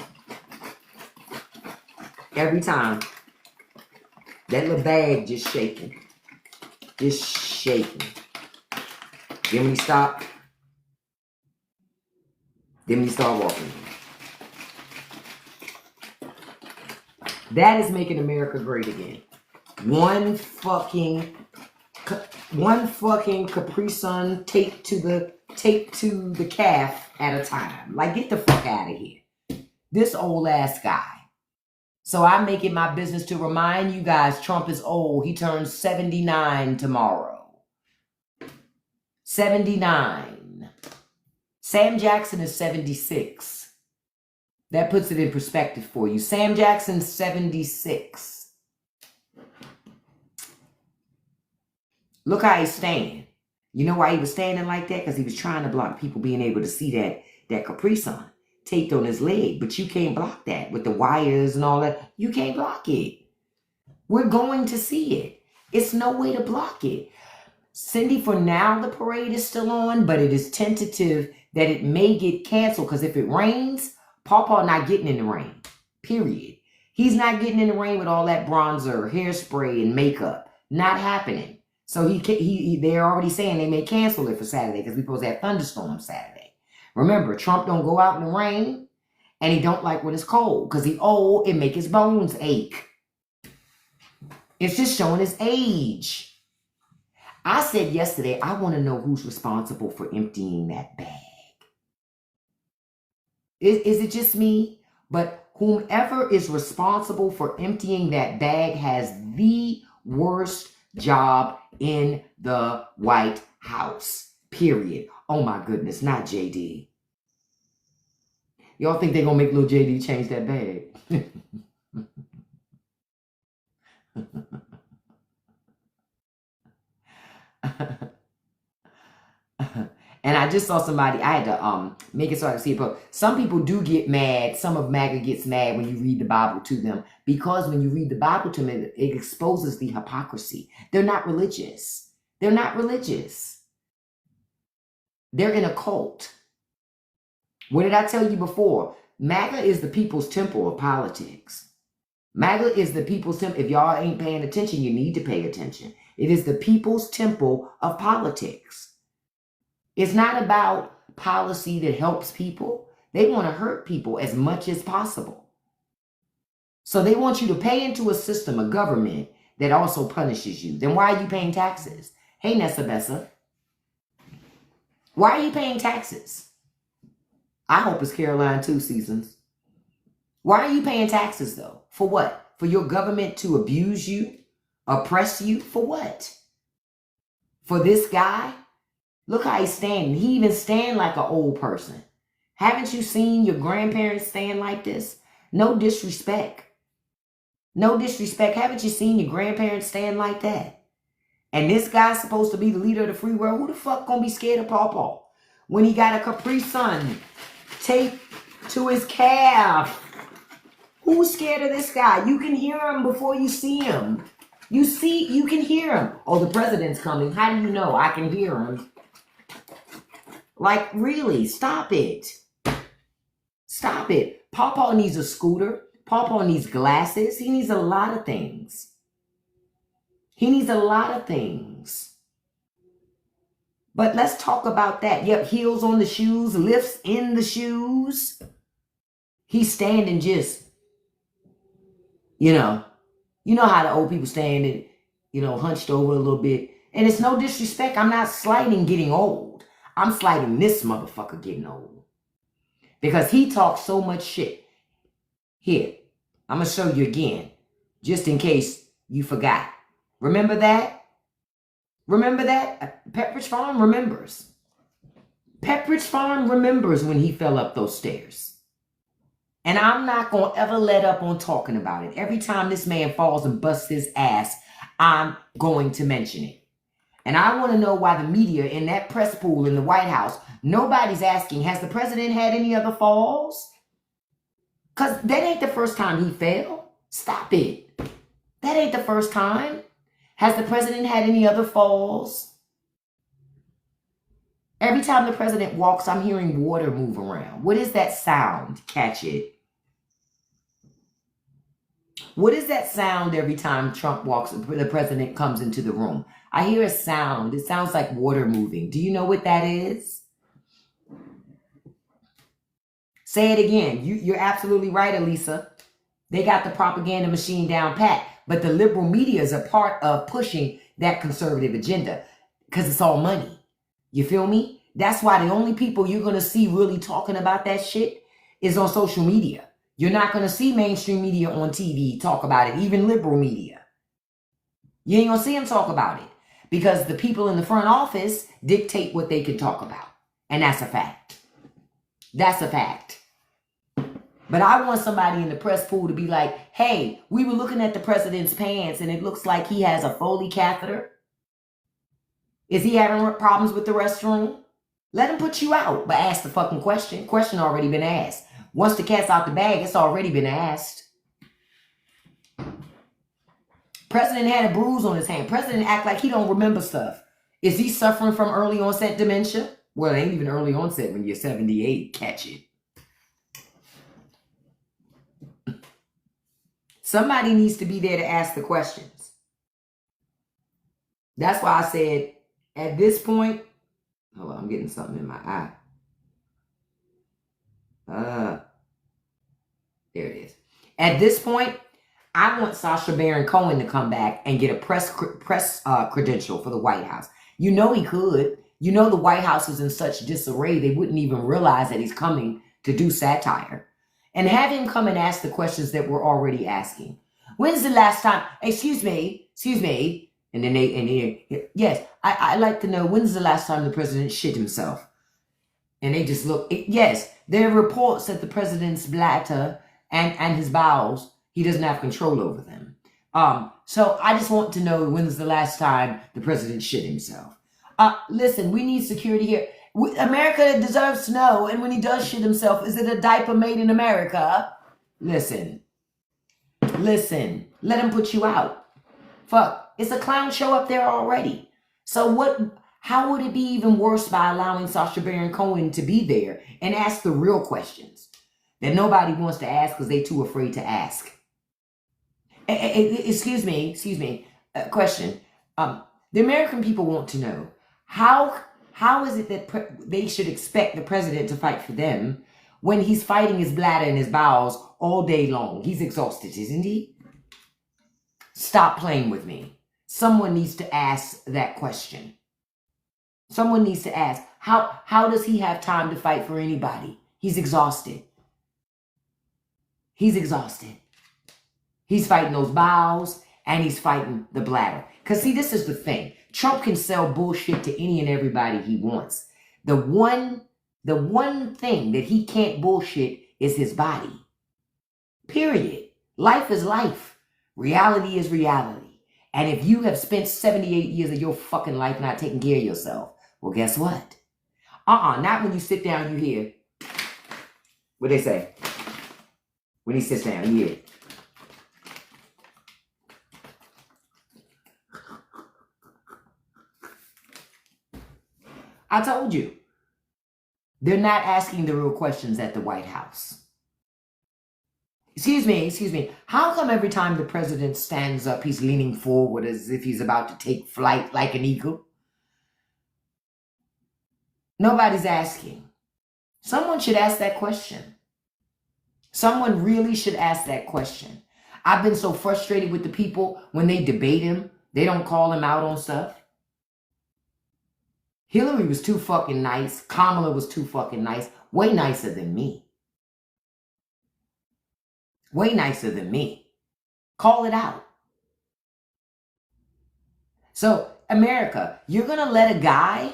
Every time. That little bag just shaking. Just shaking. Then when he stop, then when he start walking. That is making America great again. One fucking Capri Sun taped to the calf at a time. Like, get the fuck out of here. This old ass guy. So I make it my business to remind you guys, Trump is old. He turns 79 tomorrow. 79. Sam Jackson is 76. That puts it in perspective for you. Sam Jackson's 76. Look how he's staying. You know why he was standing like that? Because he was trying to block people being able to see that Capri Sun taped on his leg. But you can't block that with the wires and all that. You can't block it. We're going to see it. It's no way to block it. Cindy, for now, the parade is still on, but it is tentative that it may get canceled because if it rains, Paw not getting in the rain, period. He's not getting in the rain with all that bronzer, hairspray, and makeup. Not happening. So they're already saying they may cancel it for Saturday because we're supposed to have thunderstorms Saturday. Remember, Trump don't go out in the rain, and he don't like when it's cold because he old, it make his bones ache. It's just showing his age. I said yesterday, I want to know who's responsible for emptying that bag. Is it just me? But whomever is responsible for emptying that bag has the worst job in the White House. Period. Oh my goodness, not JD. Y'all think they're going to make little JD change that bag? And I just saw somebody, I had to make it so I could see it, but some people do get mad. Some of MAGA gets mad when you read the Bible to them because when you read the Bible to them, it exposes the hypocrisy. They're not religious. They're not religious. They're in a cult. What did I tell you before? MAGA is the people's temple of politics. MAGA is the people's temple. If y'all ain't paying attention, you need to pay attention. It is the people's temple of politics. It's not about policy that helps people. They want to hurt people as much as possible. So they want you to pay into a system, a government, that also punishes you. Then why are you paying taxes? Hey, Nessa Bessa. Why are you paying taxes? I hope it's Caroline 2 seasons. Why are you paying taxes, though? For what? For your government to abuse you? Oppress you? For what? For this guy? Look how he's standing. He even stand like an old person. Haven't you seen your grandparents stand like this? No disrespect. No disrespect. Haven't you seen your grandparents stand like that? And this guy's supposed to be the leader of the free world. Who the fuck gonna be scared of Paw when he got a Capri Sun taped to his calf? Who's scared of this guy? You can hear him before you see him. You can hear him. Oh, the president's coming. How do you know? I can hear him. Like, really, stop it. Stop it. Paw needs a scooter. Paw needs glasses. He needs a lot of things. He needs a lot of things. But let's talk about that. Yep, heels on the shoes, lifts in the shoes. He's standing just, you know how the old people stand and, hunched over a little bit. And it's no disrespect. I'm not slighting getting old. I'm slighting this motherfucker getting old. Because he talks so much shit. Here, I'm going to show you again, just in case you forgot. Remember that? Remember that? Pepperidge Farm remembers. Pepperidge Farm remembers when he fell up those stairs. And I'm not going to ever let up on talking about it. Every time this man falls and busts his ass, I'm going to mention it. And I want to know why the media in that press pool in the White House, nobody's asking, has the president had any other falls? Because that ain't the first time he fell. Stop it. That ain't the first time. Has the president had any other falls? Every time the president walks, I'm hearing water move around. What is that sound? Catch it. What is that sound every time Trump walks, the president comes into the room? I hear a sound. It sounds like water moving. Do you know what that is? Say it again. You're absolutely right, Elisa. They got the propaganda machine down pat. But the liberal media is a part of pushing that conservative agenda because it's all money. You feel me? That's why the only people you're going to see really talking about that shit is on social media. You're not going to see mainstream media on TV talk about it, even liberal media. You ain't going to see them talk about it because the people in the front office dictate what they can talk about. And that's a fact. That's a fact. But I want somebody in the press pool to be like, hey, we were looking at the president's pants and it looks like he has a Foley catheter. Is he having problems with the restroom? Let him put you out, but ask the fucking question. Question already been asked. Once the cat's out the bag, it's already been asked. President had a bruise on his hand. President act like he don't remember stuff. Is he suffering from early onset dementia? Well, it ain't even early onset when you're 78. Catch it. Somebody needs to be there to ask the questions. That's why I said, at this point, hold on, I'm getting something in my eye. There it is. At this point, I want Sacha Baron Cohen to come back and get a press credential for the White House. You know he could. You know the White House is in such disarray, they wouldn't even realize that he's coming to do satire. And have him come and ask the questions that we're already asking. When's the last time, excuse me, and then yes, I'd like to know, when's the last time the president shit himself? And they just look, yes, there are reports that the president's bladder and his bowels, he doesn't have control over them. So I just want to know, when's the last time the president shit himself? Listen, we need security here. America deserves to know, and when he does shit himself, is it a diaper made in America? Listen, let him put you out. Fuck, it's a clown show up there already. So how would it be even worse by allowing Sacha Baron Cohen to be there and ask the real questions that nobody wants to ask because they're too afraid to ask? Excuse me, question. The American people want to know, how is it that they should expect the president to fight for them when he's fighting his bladder and his bowels all day long? He's exhausted, isn't he? Stop playing with me. Someone needs to ask that question. Someone needs to ask, how does he have time to fight for anybody? He's exhausted. He's exhausted. He's fighting those bowels and he's fighting the bladder. Because see, this is the thing. Trump can sell bullshit to any and everybody he wants. The one thing that he can't bullshit is his body. Period. Life is life. Reality is reality. And if you have spent 78 years of your fucking life not taking care of yourself, well, guess what? Not when you sit down, you hear. What they say? When he sits down, you hear. I told you. They're not asking the real questions at the White House. Excuse me. How come every time the president stands up, he's leaning forward as if he's about to take flight like an eagle? Nobody's asking. Someone should ask that question. Someone really should ask that question. I've been so frustrated with the people when they debate him, they don't call him out on stuff. Hillary was too fucking nice. Kamala was too fucking nice. Way nicer than me. Way nicer than me. Call it out. So, America, you're going to let a guy,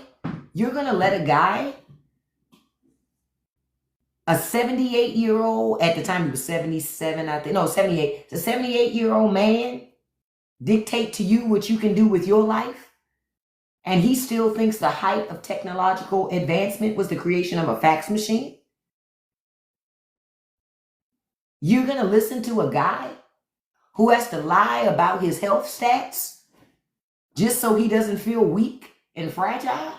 a 78-year-old, at the time he was 77, I think, no, 78, the 78-year-old man dictate to you what you can do with your life? And he still thinks the height of technological advancement was the creation of a fax machine? You're going to listen to a guy who has to lie about his health stats just so he doesn't feel weak and fragile?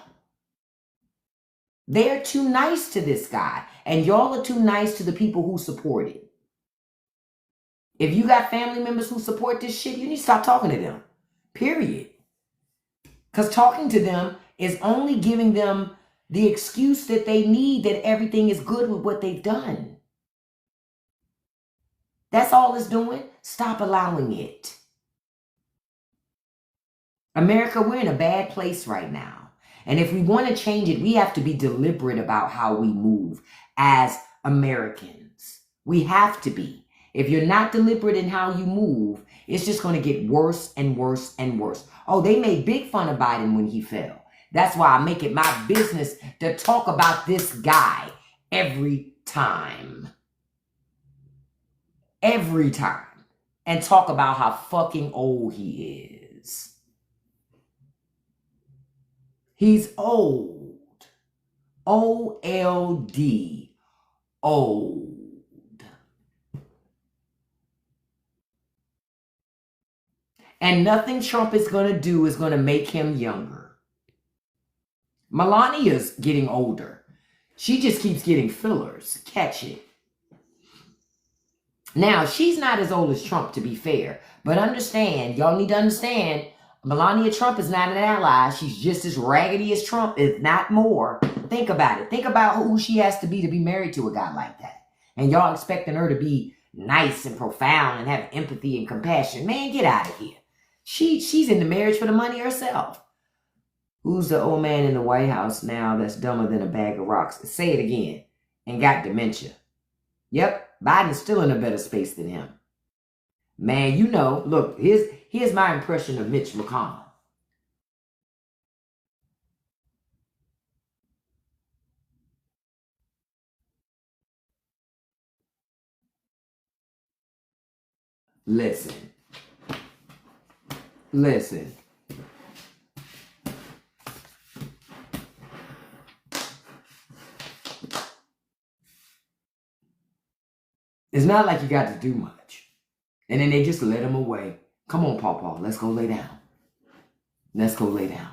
They're too nice to this guy, and y'all are too nice to the people who support it. If you got family members who support this shit, you need to stop talking to them. Period. Because talking to them is only giving them the excuse that they need that everything is good with what they've done. That's all it's doing. Stop allowing it. America, we're in a bad place right now. And if we want to change it, we have to be deliberate about how we move as Americans. We have to be. If you're not deliberate in how you move, it's just going to get worse and worse and worse. Oh, they made big fun of Biden when he fell. That's why I make it my business to talk about this guy every time. Every time. And talk about how fucking old he is. He's old. O-L-D. Old. And nothing Trump is going to do is going to make him younger. Melania's getting older. She just keeps getting fillers. Catch it. Now, she's not as old as Trump, to be fair. But understand, y'all need to understand, Melania Trump is not an ally. She's just as raggedy as Trump, if not more. Think about it. Think about who she has to be married to a guy like that. And y'all expecting her to be nice and profound and have empathy and compassion. Man, get out of here. She's in the marriage for the money herself. Who's the old man in the White House now that's dumber than a bag of rocks? Say it again. And got dementia. Yep, Biden's still in a better space than him. Man, you know, look, here's my impression of Mitch McConnell. Listen. It's not like you got to do much. And then they just let him away. Come on, Paw, let's go lay down. Let's go lay down.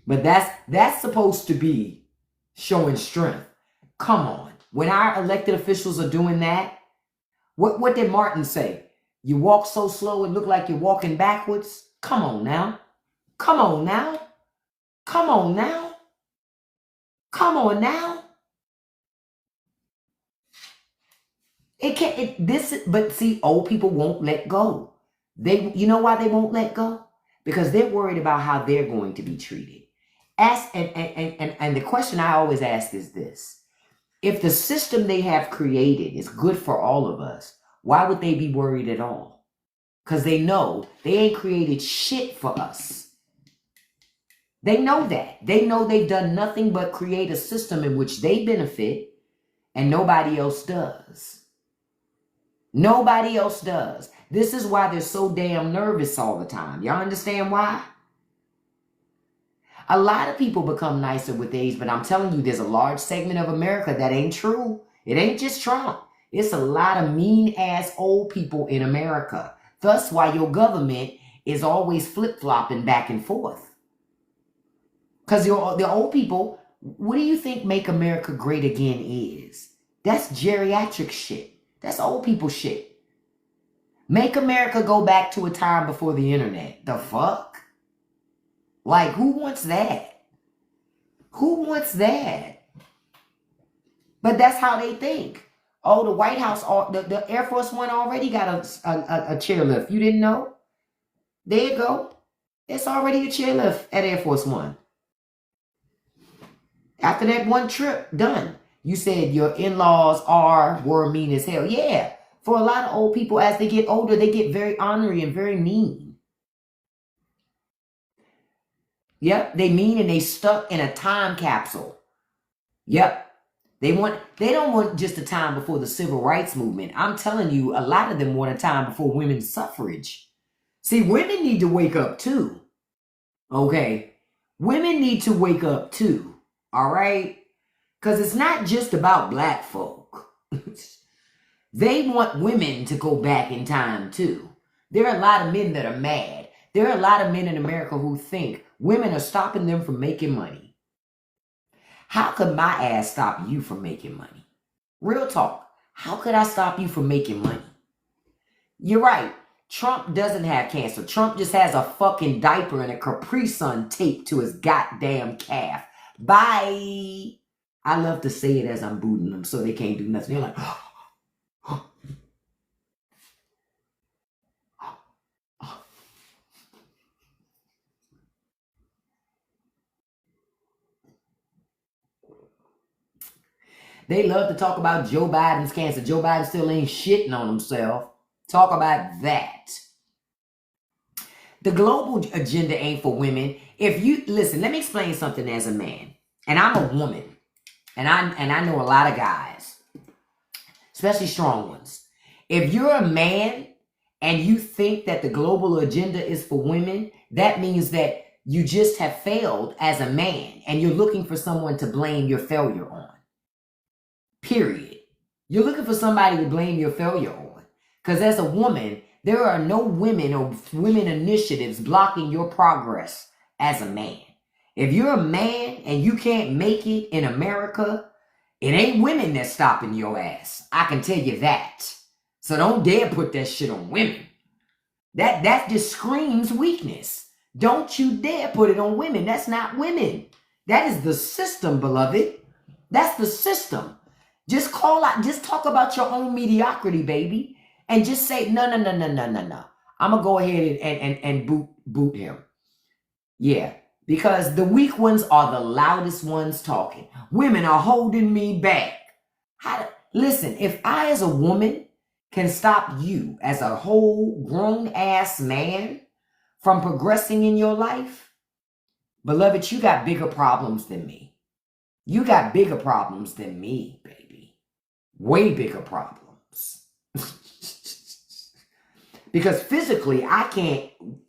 But that's supposed to be showing strength. Come on. When our elected officials are doing that, what did Martin say? You walk so slow it look like you're walking backwards? Come on now. Come on now. Come on now. Come on now. But see, old people won't let go. You know why they won't let go? Because they're worried about how they're going to be treated. And the question I always ask is this. If the system they have created is good for all of us, why would they be worried at all? Because they know they ain't created shit for us. They know that. They know they've done nothing but create a system in which they benefit and nobody else does. Nobody else does. This is why they're so damn nervous all the time. Y'all understand why? A lot of people become nicer with age, but I'm telling you, there's a large segment of America that ain't true. It ain't just Trump. It's a lot of mean-ass old people in America. Thus why your government is always flip-flopping back and forth. Because the old people, what do you think Make America Great Again is? That's geriatric shit. That's old people shit. Make America go back to a time before the internet. The fuck? Like, who wants that? Who wants that? But that's how they think. Oh, the White House, the Air Force One already got a chairlift. You didn't know? There you go. It's already a chairlift at Air Force One. After that one trip, done. You said your in-laws were mean as hell. Yeah. For a lot of old people, as they get older, they get very ornery and very mean. Yep. They mean and they stuck in a time capsule. Yep. They don't want just a time before the civil rights movement. I'm telling you, a lot of them want a time before women's suffrage. See, women need to wake up too. Okay. Women need to wake up too. All right? Because it's not just about black folk. They want women to go back in time too. There are a lot of men that are mad. There are a lot of men in America who think women are stopping them from making money. How could my ass stop you from making money? Real talk. How could I stop you from making money? You're right. Trump doesn't have cancer. Trump just has a fucking diaper and a Capri Sun taped to his goddamn calf. Bye. I love to say it as I'm booting them so they can't do nothing. They're like, they love to talk about Joe Biden's cancer. Joe Biden still ain't shitting on himself. Talk about that. The global agenda ain't for women. If you listen, let me explain something as a man. And I'm a woman. And I know a lot of guys, especially strong ones. If you're a man and you think that the global agenda is for women, that means that you just have failed as a man and you're looking for someone to blame your failure on. Period. You're looking for somebody to blame your failure on. Because as a woman, there are no women or women initiatives blocking your progress as a man. If you're a man and you can't make it in America, it ain't women that's stopping your ass. I can tell you that. So don't dare put that shit on women. That just screams weakness. Don't you dare put it on women. That's not women. That is the system, beloved. That's the system. Just call out, just talk about your own mediocrity, baby. And just say, no. I'm going to go ahead and boot him. Yeah. Because the weak ones are the loudest ones talking. Women are holding me back. Listen, if I as a woman can stop you as a whole grown ass man from progressing in your life, beloved, you got bigger problems than me. You got bigger problems than me, baby. Way bigger problems. Because physically,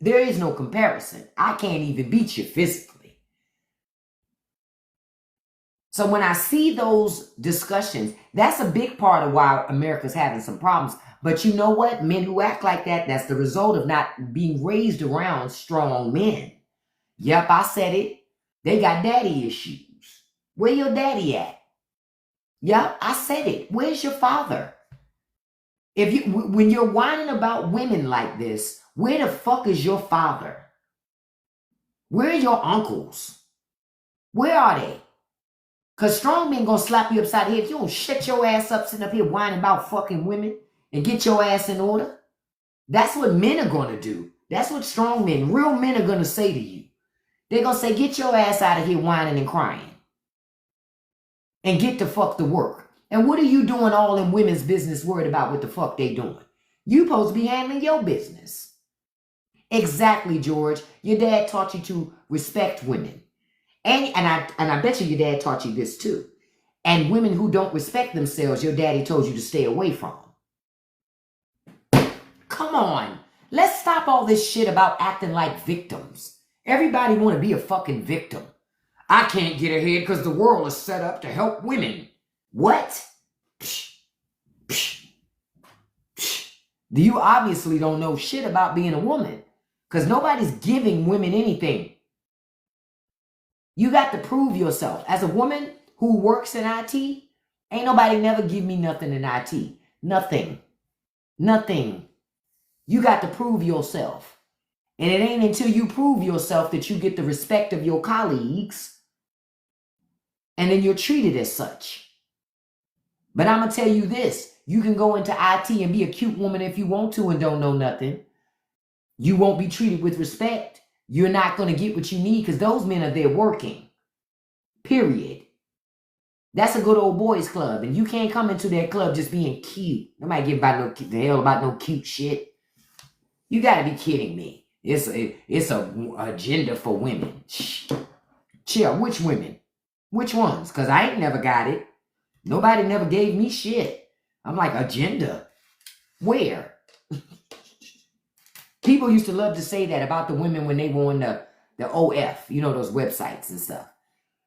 there is no comparison. I can't even beat you physically. So when I see those discussions, that's a big part of why America's having some problems. But you know what? Men who act like that, that's the result of not being raised around strong men. Yep, I said it. They got daddy issues. Where your daddy at? Yep, I said it. Where's your father? When you're whining about women like this, where the fuck is your father? Where are your uncles? Where are they? Because strong men gonna slap you upside the head if you don't shut your ass up sitting up here whining about fucking women and get your ass in order. That's what men are gonna do. That's what strong men, real men are gonna say to you. They're gonna say, get your ass out of here whining and crying. And get the fuck to work. And what are you doing all in women's business worried about what the fuck they doing? You supposed to be handling your business. Exactly, George. Your dad taught you to respect women. And I bet you your dad taught you this too. And women who don't respect themselves, your daddy told you to stay away from. Come on. Let's stop all this shit about acting like victims. Everybody want to be a fucking victim. I can't get ahead because the world is set up to help women. What? You obviously don't know shit about being a woman because nobody's giving women anything. You got to prove yourself. As a woman who works in IT, ain't nobody never give me nothing in IT. Nothing. You got to prove yourself. And it ain't until you prove yourself that you get the respect of your colleagues, and then you're treated as such. But I'm going to tell you this. You can go into IT and be a cute woman if you want to and don't know nothing. You won't be treated with respect. You're not going to get what you need because those men are there working. Period. That's a good old boys club. And you can't come into that club just being cute. Nobody give about the hell about no cute shit. You got to be kidding me. It's a agenda for women. Shh. Chill. Which women? Which ones? Because I ain't never got it. Nobody never gave me shit. I'm like, agenda? Where? People used to love to say that about the women when they were on the OF, you know, those websites and stuff.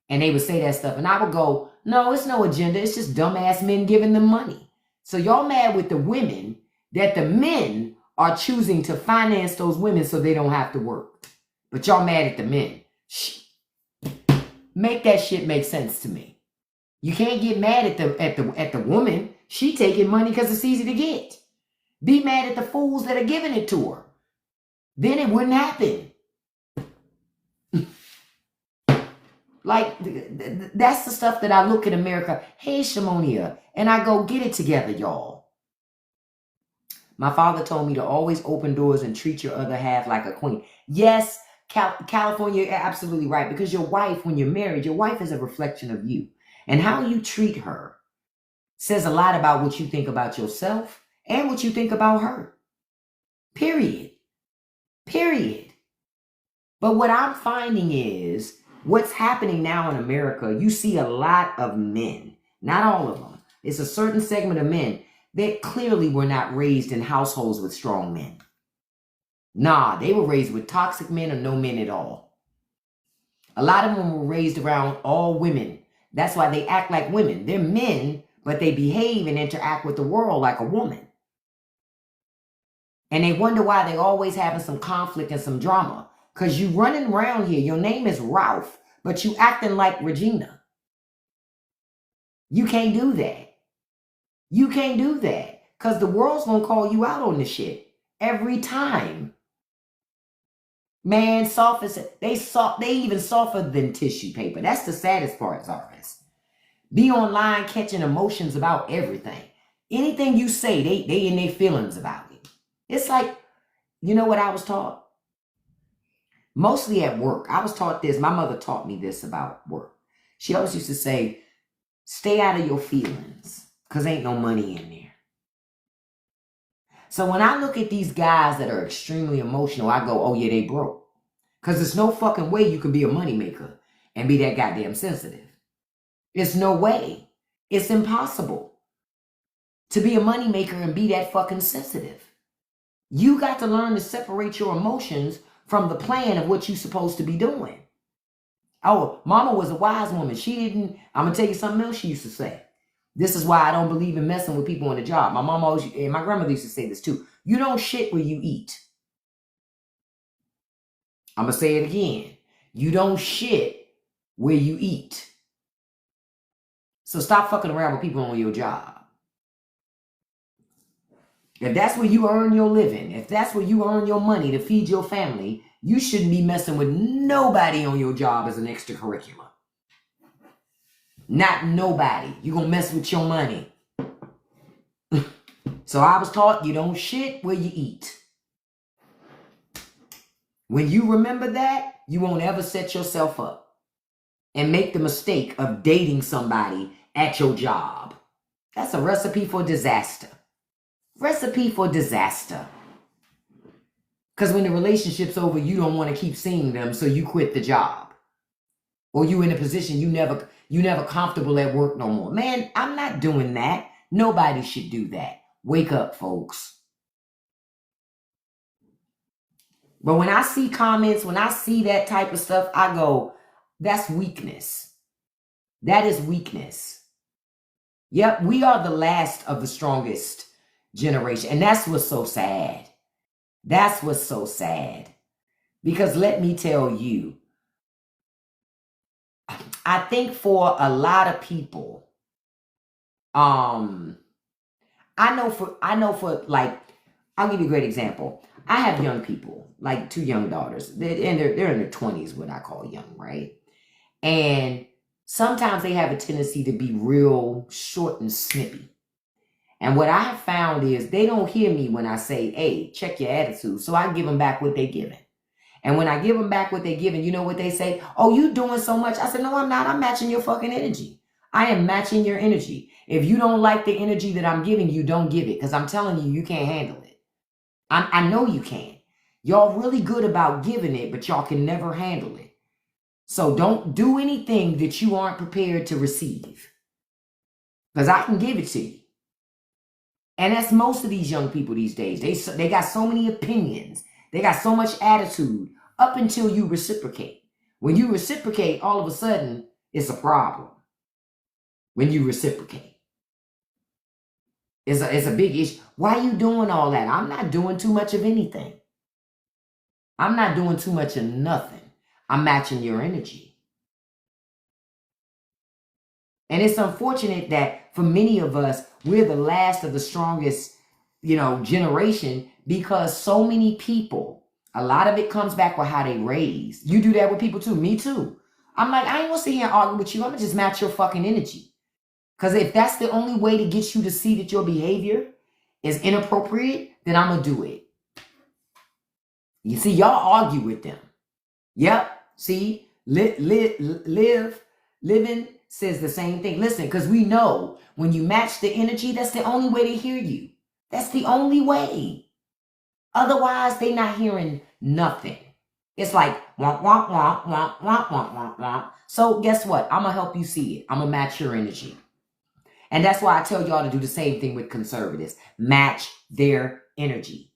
And they would say that stuff. And I would go, no, it's no agenda. It's just dumbass men giving them money. So y'all mad with the women that the men are choosing to finance those women so they don't have to work. But y'all mad at the men. Shh. Make that shit make sense to me. You can't get mad at the woman. She taking money because it's easy to get. Be mad at the fools that are giving it to her. Then it wouldn't happen. Like, that's the stuff that I look at America. Hey, Shamonia. And I go, get it together, y'all. My father told me to always open doors and treat your other half like a queen. Yes, California, you're absolutely right. Because your wife, when you're married, your wife is a reflection of you. And how you treat her says a lot about what you think about yourself and what you think about her. Period. Period. But what I'm finding is what's happening now in America, you see a lot of men, not all of them. It's a certain segment of men that clearly were not raised in households with strong men. Nah, they were raised with toxic men or no men at all. A lot of them were raised around all women. That's why they act like women. They're men, but they behave and interact with the world like a woman. And they wonder why they're always having some conflict and some drama. Because you running around here, your name is Ralph, but you acting like Regina. You can't do that. You can't do that. Because the world's going to call you out on this shit. Every time. Man, soft as they even softer than tissue paper. That's the saddest part, Zarvis. Be online catching emotions about everything. Anything you say, they in their feelings about it. It's like, you know what I was taught? Mostly at work. I was taught this. My mother taught me this about work. She always used to say, stay out of your feelings because ain't no money in there. So when I look at these guys that are extremely emotional, I go, oh yeah, they broke. Because there's no fucking way you can be a moneymaker and be that goddamn sensitive. There's no way. It's impossible to be a moneymaker and be that fucking sensitive. You got to learn to separate your emotions from the plan of what you're supposed to be doing. Oh, mama was a wise woman. She didn't, I'm going to tell you something else she used to say. This is why I don't believe in messing with people on the job. My mom always, and my grandmother used to say this too. You don't shit where you eat. I'm going to say it again. You don't shit where you eat. So stop fucking around with people on your job. If that's where you earn your living, if that's where you earn your money to feed your family, you shouldn't be messing with nobody on your job as an extracurricular. Not nobody. You're going to mess with your money. So I was taught you don't shit where you eat. When you remember that, you won't ever set yourself up and make the mistake of dating somebody at your job. That's a recipe for disaster. Recipe for disaster. Because when the relationship's over, you don't want to keep seeing them, so you quit the job. Or you in a position you never comfortable at work no more. Man, I'm not doing that. Nobody should do that. Wake up, folks. But when I see comments, when I see that type of stuff, I go, that's weakness. That is weakness. Yep, we are the last of the strongest generation. And that's what's so sad. That's what's so sad. Because let me tell you, I think for a lot of people, I know for like I'll give you a great example. I have young people, like two young daughters, and they're in their 20s, what I call young, right? And sometimes they have a tendency to be real short and snippy. And what I have found is they don't hear me when I say, hey, check your attitude. So I give them back what they're giving. And when I give them back what they're giving, you know what they say? Oh, you doing so much. I said, no, I'm not. I'm matching your fucking energy. I am matching your energy. If you don't like the energy that I'm giving you, don't give it. Because I'm telling you, you can't handle it. I know you can. Y'all really good about giving it, but y'all can never handle it. So don't do anything that you aren't prepared to receive. Because I can give it to you. And that's most of these young people these days. They got so many opinions. They got so much attitude up until you reciprocate. When you reciprocate, all of a sudden, it's a problem. When you reciprocate. It's a big issue. Why are you doing all that? I'm not doing too much of anything. I'm not doing too much of nothing. I'm matching your energy. And it's unfortunate that for many of us, we're the last of the strongest, generation, because so many people, a lot of it comes back with how they raised. You do that with people too. Me too. I'm like, I ain't gonna sit here and argue with you. I'm gonna just match your fucking energy. Because if that's the only way to get you to see that your behavior is inappropriate, then I'm gonna do it. You see, y'all argue with them. Yep. See, living says the same thing. Listen, because we know when you match the energy, that's the only way to hear you. That's the only way. Otherwise, they're not hearing nothing. It's like, womp, womp, womp, womp, womp, womp, womp, womp. So guess what? I'm going to help you see it. I'm going to match your energy. And that's why I tell y'all to do the same thing with conservatives. Match their energy.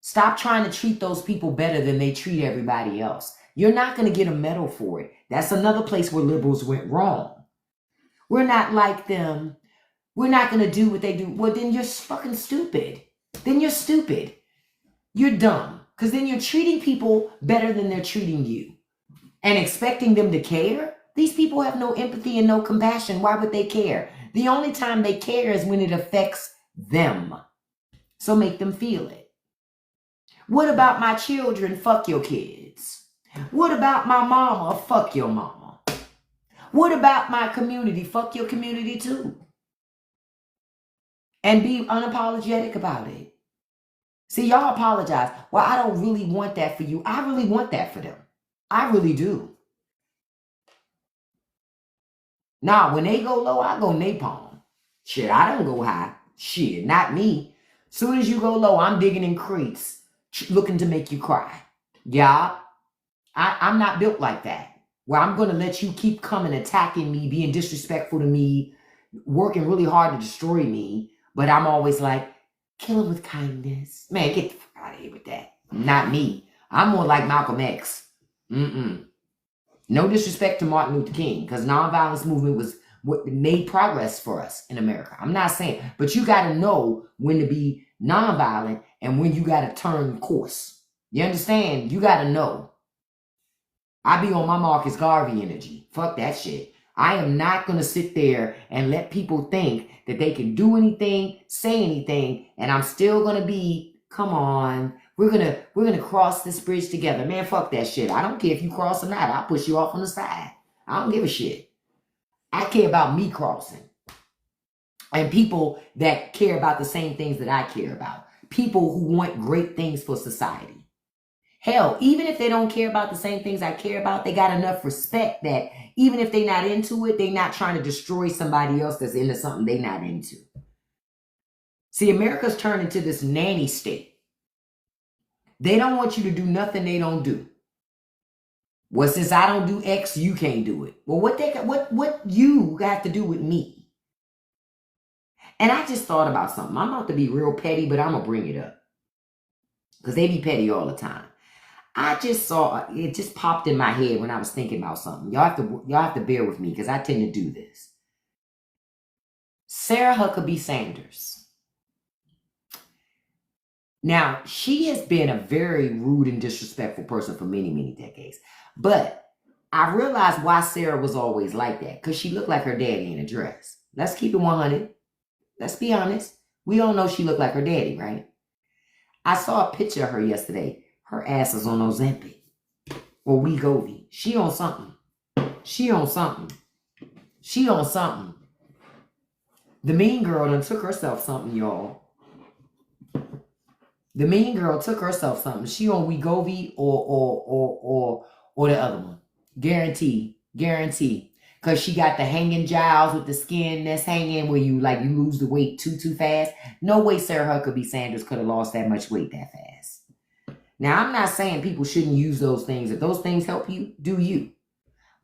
Stop trying to treat those people better than they treat everybody else. You're not going to get a medal for it. That's another place where liberals went wrong. We're not like them. We're not going to do what they do. Well, then you're fucking stupid. Then you're stupid. You're dumb. Because then you're treating people better than they're treating you. And expecting them to care? These people have no empathy and no compassion. Why would they care? The only time they care is when it affects them. So make them feel it. What about my children? Fuck your kids. What about my mama? Fuck your mama. What about my community? Fuck your community too. And be unapologetic about it. See, y'all apologize. Well, I don't really want that for you. I really want that for them. I really do. Nah, when they go low, I go napalm. Shit, I don't go high. Shit, not me. Soon as you go low, I'm digging in crates, looking to make you cry. Yeah, I'm not built like that. Where I'm going to let you keep coming, attacking me, being disrespectful to me, working really hard to destroy me. But I'm always like, kill him with kindness. Man, get the fuck out of here with that. Not me. I'm more like Malcolm X. No disrespect to Martin Luther King, because nonviolence movement was what made progress for us in America. I'm not saying, but you got to know when to be nonviolent and when you got to turn course. You understand? You got to know. I be on my Marcus Garvey energy. Fuck that shit. I am not going to sit there and let people think that they can do anything, say anything, and I'm still going to be, come on, we're going to cross this bridge together. Man, fuck that shit. I don't care if you cross or not. I'll push you off on the side. I don't give a shit. I care about me crossing. And people that care about the same things that I care about. People who want great things for society. Hell, even if they don't care about the same things I care about, they got enough respect that even if they're not into it, they're not trying to destroy somebody else that's into something they're not into. See, America's turned into this nanny state. They don't want you to do nothing they don't do. Well, since I don't do X, you can't do it. Well, what you have to do with me? And I just thought about something. I'm about to be real petty, but I'm going to bring it up. Because they be petty all the time. I just saw, it just popped in my head when I was thinking about something. Y'all have to bear with me because I tend to do this. Sarah Huckabee Sanders. Now, she has been a very rude and disrespectful person for many, many decades. But I realized why Sarah was always like that. Because she looked like her daddy in a dress. Let's keep it 100. Let's be honest. We all know she looked like her daddy, right? I saw a picture of her yesterday. Her ass is on Ozempic or Wegovy. She on something. She on something. She on something. The mean girl done took herself something, y'all. The mean girl took herself something. She on Wegovy or the other one. Guarantee. Because she got the hanging jowls with the skin that's hanging where you lose the weight too fast. No way Sarah Huckabee Sanders could have lost that much weight that fast. Now, I'm not saying people shouldn't use those things. If those things help you, do you.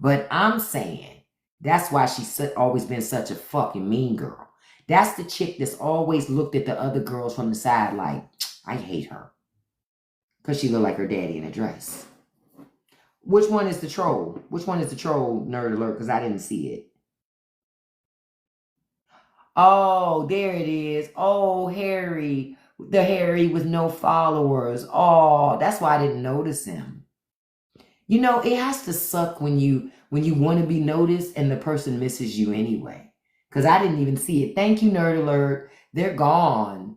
But I'm saying that's why she's always been such a fucking mean girl. That's the chick that's always looked at the other girls from the side like, I hate her. Because she looked like her daddy in a dress. Which one is the troll? Which one is the troll, nerd alert? Because I didn't see it. Oh, there it is. Oh, Harry. The Harry with no followers. Oh, that's why I didn't notice him. You know, it has to suck when you want to be noticed and the person misses you anyway. Because I didn't even see it. Thank you, nerd alert. They're gone.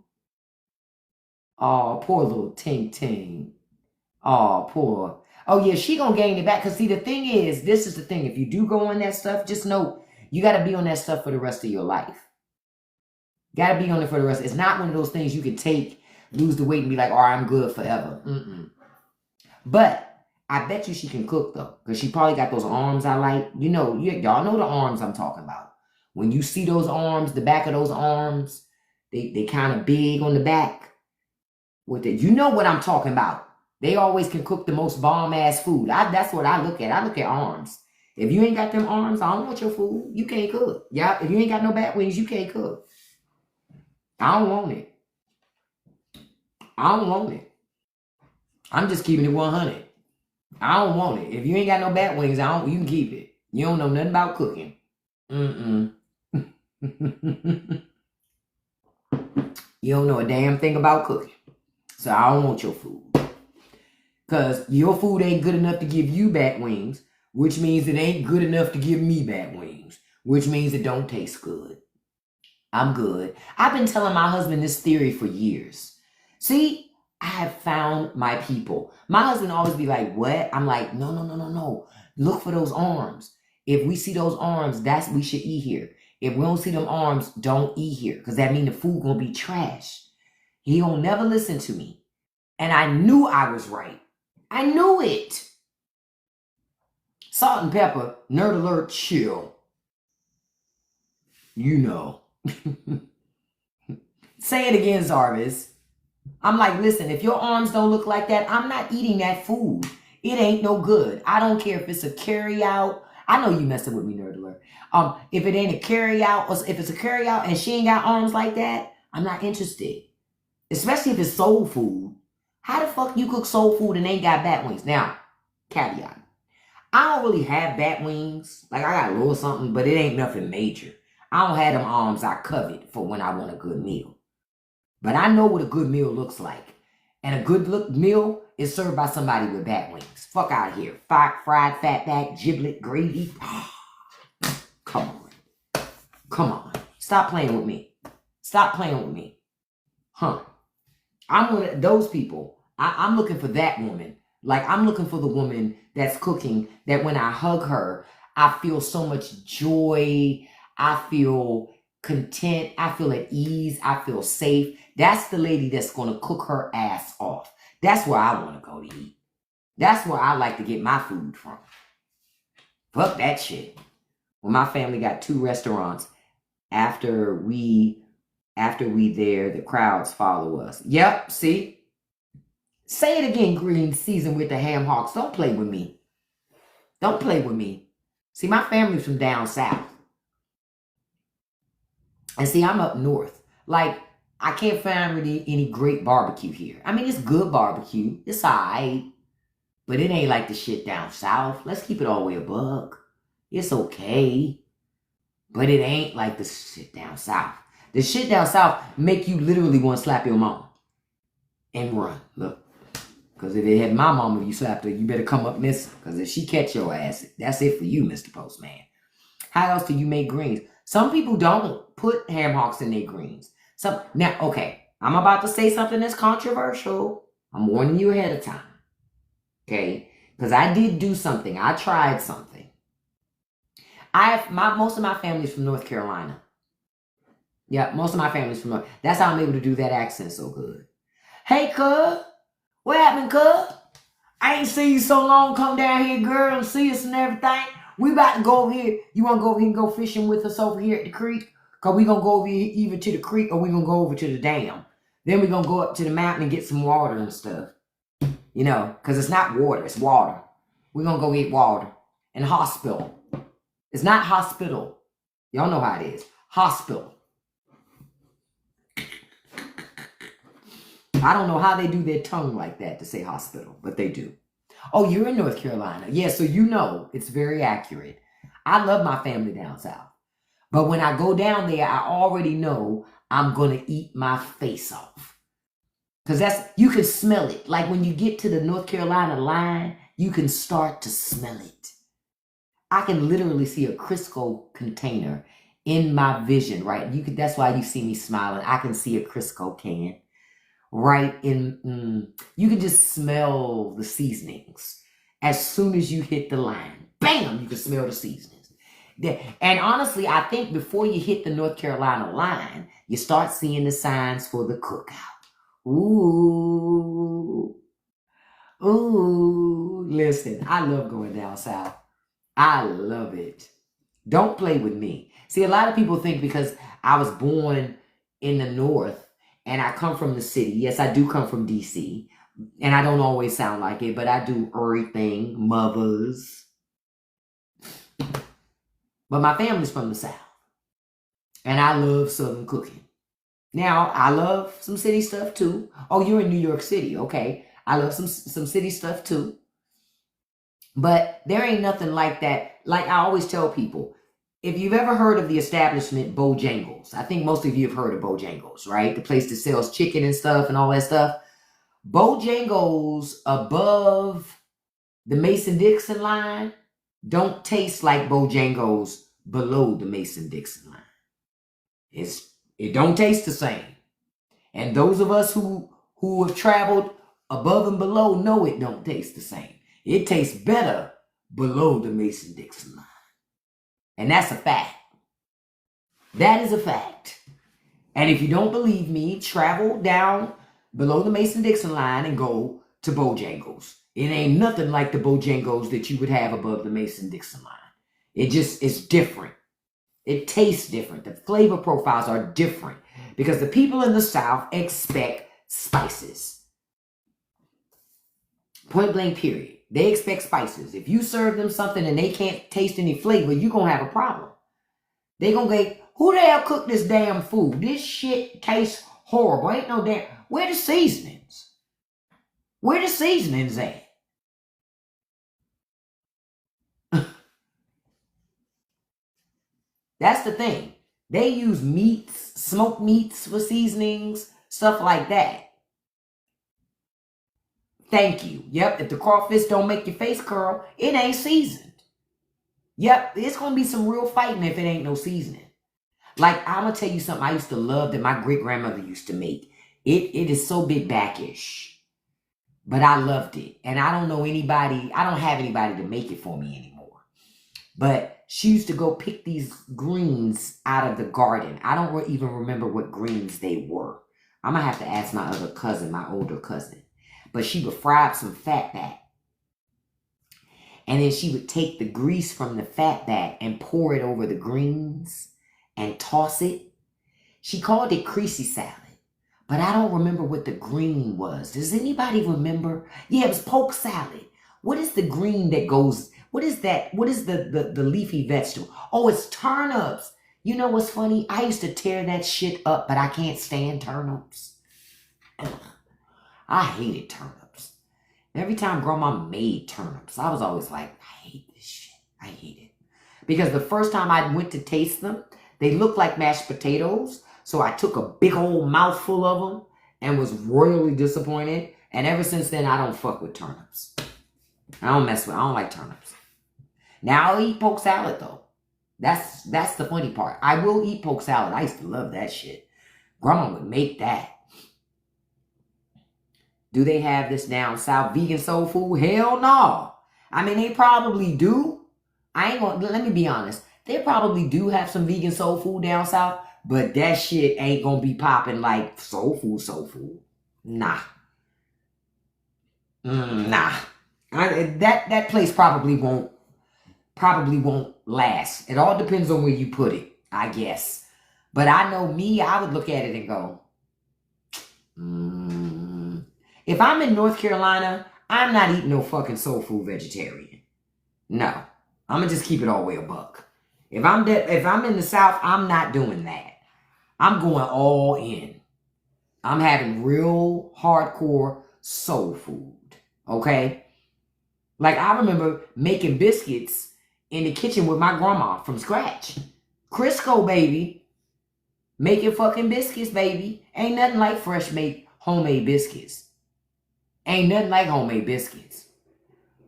Oh, poor little Ting Ting. Oh, poor. Oh, yeah, she gonna gain it back. Because, see, the thing is, this is the thing. If you do go on that stuff, just know you got to be on that stuff for the rest of your life. Got to be on it for the rest. It's not one of those things you can take, lose the weight, and be like, oh, I'm good forever. But I bet you she can cook, though. Because she probably got those arms I like. You know, y'all know the arms I'm talking about. When you see those arms, the back of those arms, they kind of big on the back. With it, you know what I'm talking about. They always can cook the most bomb-ass food. That's what I look at. I look at arms. If you ain't got them arms, I don't want your food. You can't cook. Yeah, if you ain't got no bat wings, you can't cook. I don't want it. I don't want it. I'm just keeping it 100. I don't want it. If you ain't got no bat wings, you can keep it. You don't know nothing about cooking. You don't know a damn thing about cooking. So I don't want your food. Because your food ain't good enough to give you bat wings, which means it ain't good enough to give me bat wings, which means it don't taste good. I'm good. I've been telling my husband this theory for years. See, I have found my people. My husband always be like, what? I'm like, no. Look for those arms. If we see those arms, we should eat here. If we don't see them arms, don't eat here. Because that means the food going to be trash. He don't never listen to me. And I knew I was right. I knew it. Salt and pepper, nerd alert, chill. You know. Say it again, Zarvis. I'm like, listen, if your arms don't look like that, I'm not eating that food. It ain't no good. I don't care if it's a carry out. I know you messing with me, nerd alert. If it ain't a carry out, or if it's a carry out and she ain't got arms like that, I'm not interested. Especially if it's soul food. How the fuck you cook soul food and ain't got bat wings? Now, caveat. I don't really have bat wings. Like, I got a little something, but it ain't nothing major. I don't have them arms I covet for when I want a good meal. But I know what a good meal looks like. And a good meal is served by somebody with bat wings. Fuck out of here. Fried fatback, giblet, gravy. Come on. Stop playing with me. Huh. I'm one of those people. I'm looking for that woman. Like, I'm looking for the woman that's cooking, that when I hug her, I feel so much joy. I feel content. I feel at ease. I feel safe. That's the lady that's going to cook her ass off. That's where I want to go to eat. That's where I like to get my food from. Fuck that shit. Well, my family got 2 restaurants. After we there, the crowds follow us. Yep, see? Say it again, green season with the ham hocks. Don't play with me. See, my family's from down south. And see, I'm up north. Like, I can't find really any great barbecue here. I mean, it's good barbecue. It's all right. But it ain't like the shit down south. Let's keep it all the way a buck. It's okay. But it ain't like the shit down south. The shit down south make you literally want to slap your mom. And run. Look. Because if it had my mama, you slapped her, you better come up missing. Because if she catch your ass, that's it for you, Mr. Postman. How else do you make greens? Some people don't put ham hocks in their greens. Now, okay. I'm about to say something that's controversial. I'm warning you ahead of time. Okay? Because I did do something. I tried something. Most of my family's from North Carolina. Yeah, most of my family's from North. That's how I'm able to do that accent so good. Hey, cuz. What happened, cuz? I ain't seen you so long. Come down here, girl, and see us and everything. We about to go over here. You want to go over here and go fishing with us over here at the creek? Because we going to go over here either to the creek or we going to go over to the dam. Then we going to go up to the mountain and get some water and stuff. You know, because it's not water, it's water. We're going to go get water. And hospital. It's not hospital. Y'all know how it is. Hospital. I don't know how they do their tongue like that to say hospital, but they do. Oh, you're in North Carolina. Yeah, so you know it's very accurate. I love my family down south. But when I go down there, I already know I'm going to eat my face off. Because you can smell it. Like when you get to the North Carolina line, you can start to smell it. I can literally see a Crisco container in my vision, right? That's why you see me smiling. I can see a Crisco can. Right in, you can just smell the seasonings as soon as you hit the line. Bam, you can smell the seasonings. And honestly, I think before you hit the North Carolina line, you start seeing the signs for the cookout. Ooh, listen, I love going down south. I love it. Don't play with me. See, a lot of people think because I was born in the North, and I come from the city. Yes, I do come from DC. And I don't always sound like it, but I do everything. Mothers. But my family's from the South. And I love Southern cooking. Now, I love some city stuff too. Oh, you're in New York City. Okay. I love some city stuff too. But there ain't nothing like that. Like I always tell people, if you've ever heard of the establishment Bojangles, I think most of you have heard of Bojangles, right? The place that sells chicken and stuff and all that stuff. Bojangles above the Mason-Dixon line don't taste like Bojangles below the Mason-Dixon line. It don't taste the same. And those of us who have traveled above and below know it don't taste the same. It tastes better below the Mason-Dixon line. And that's a fact. That is a fact. And if you don't believe me, travel down below the Mason-Dixon line and go to Bojangles. It ain't nothing like the Bojangles that you would have above the Mason-Dixon line. It's different. It tastes different. The flavor profiles are different because the people in the South expect spices. Point blank period. They expect spices. If you serve them something and they can't taste any flavor, you're going to have a problem. They're going to go, who the hell cooked this damn food? This shit tastes horrible. Ain't no damn. Where the seasonings? Where the seasonings at? That's the thing. They use meats, smoked meats for seasonings, stuff like that. Thank you. Yep, if the crawfish don't make your face curl, it ain't seasoned. Yep, it's going to be some real fighting if it ain't no seasoning. Like, I'm going to tell you something I used to love that my great-grandmother used to make. It is so big backish. But I loved it. And I don't have anybody to make it for me anymore. But she used to go pick these greens out of the garden. I don't even remember what greens they were. I'm going to have to ask my other cousin, my older cousin. But she would fry up some fat back. And then she would take the grease from the fat back and pour it over the greens and toss it. She called it creasy salad. But I don't remember what the green was. Does anybody remember? Yeah, it was poke salad. What is the green that goes? What is that? What is the leafy vegetable? Oh, it's turnips. You know what's funny? I used to tear that shit up, but I can't stand turnips. Ugh. I hated turnips. Every time grandma made turnips, I was always like, I hate this shit. I hate it. Because the first time I went to taste them, they looked like mashed potatoes. So I took a big old mouthful of them and was royally disappointed. And ever since then, I don't fuck with turnips. I don't like turnips. Now I'll eat poke salad though. That's the funny part. I will eat poke salad. I used to love that shit. Grandma would make that. Do they have this down south, vegan soul food? Hell no. I mean, they probably do. I ain't gonna, let me be honest. They probably do have some vegan soul food down south, but that shit ain't gonna be popping like soul food. Nah. Nah. That place probably won't last. It all depends on where you put it, I guess. But I know me, I would look at it and go, if I'm in North Carolina, I'm not eating no fucking soul food vegetarian. No. I'm gonna just keep it all the way a buck. If I'm in the South, I'm not doing that. I'm going all in. I'm having real hardcore soul food. Okay? Like, I remember making biscuits in the kitchen with my grandma from scratch. Crisco, baby. Making fucking biscuits, baby. Ain't nothing like fresh made homemade biscuits. Ain't nothing like homemade biscuits.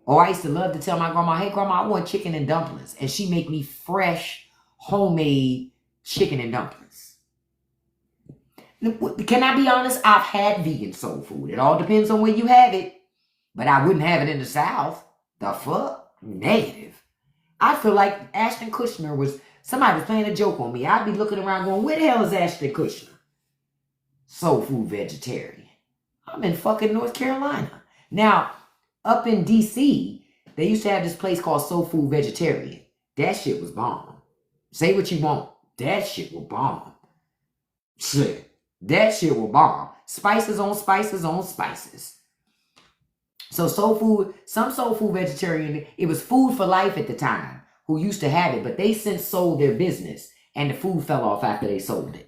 Or I used to love to tell my grandma, hey, grandma, I want chicken and dumplings. And she make me fresh, homemade chicken and dumplings. Can I be honest? I've had vegan soul food. It all depends on where you have it. But I wouldn't have it in the South. The fuck? Negative. I feel like Ashton Kutcher somebody was playing a joke on me. I'd be looking around going, where the hell is Ashton Kutcher? Soul food vegetarian. I'm in fucking North Carolina. Now, up in D.C., they used to have this place called Soul Food Vegetarian. That shit was bomb. Say what you want. That shit was bomb. Shit. That shit was bomb. Spices on spices on spices. So some soul food vegetarian, it was Food for Life at the time, who used to have it, but they since sold their business and the food fell off after they sold it.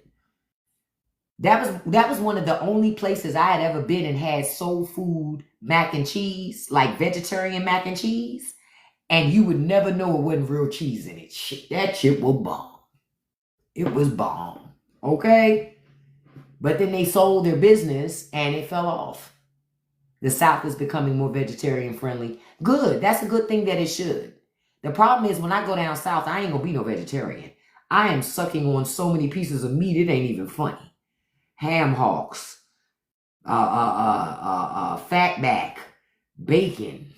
That was one of the only places I had ever been and had soul food mac and cheese, like vegetarian mac and cheese, and you would never know it wasn't real cheese in it. Shit, that shit was bomb. It was bomb. Okay? But then they sold their business and it fell off. The South is becoming more vegetarian friendly. Good. That's a good thing that it should. The problem is when I go down south, I ain't gonna be no vegetarian. I am sucking on so many pieces of meat, it ain't even funny. Ham hocks, fatback, bacon,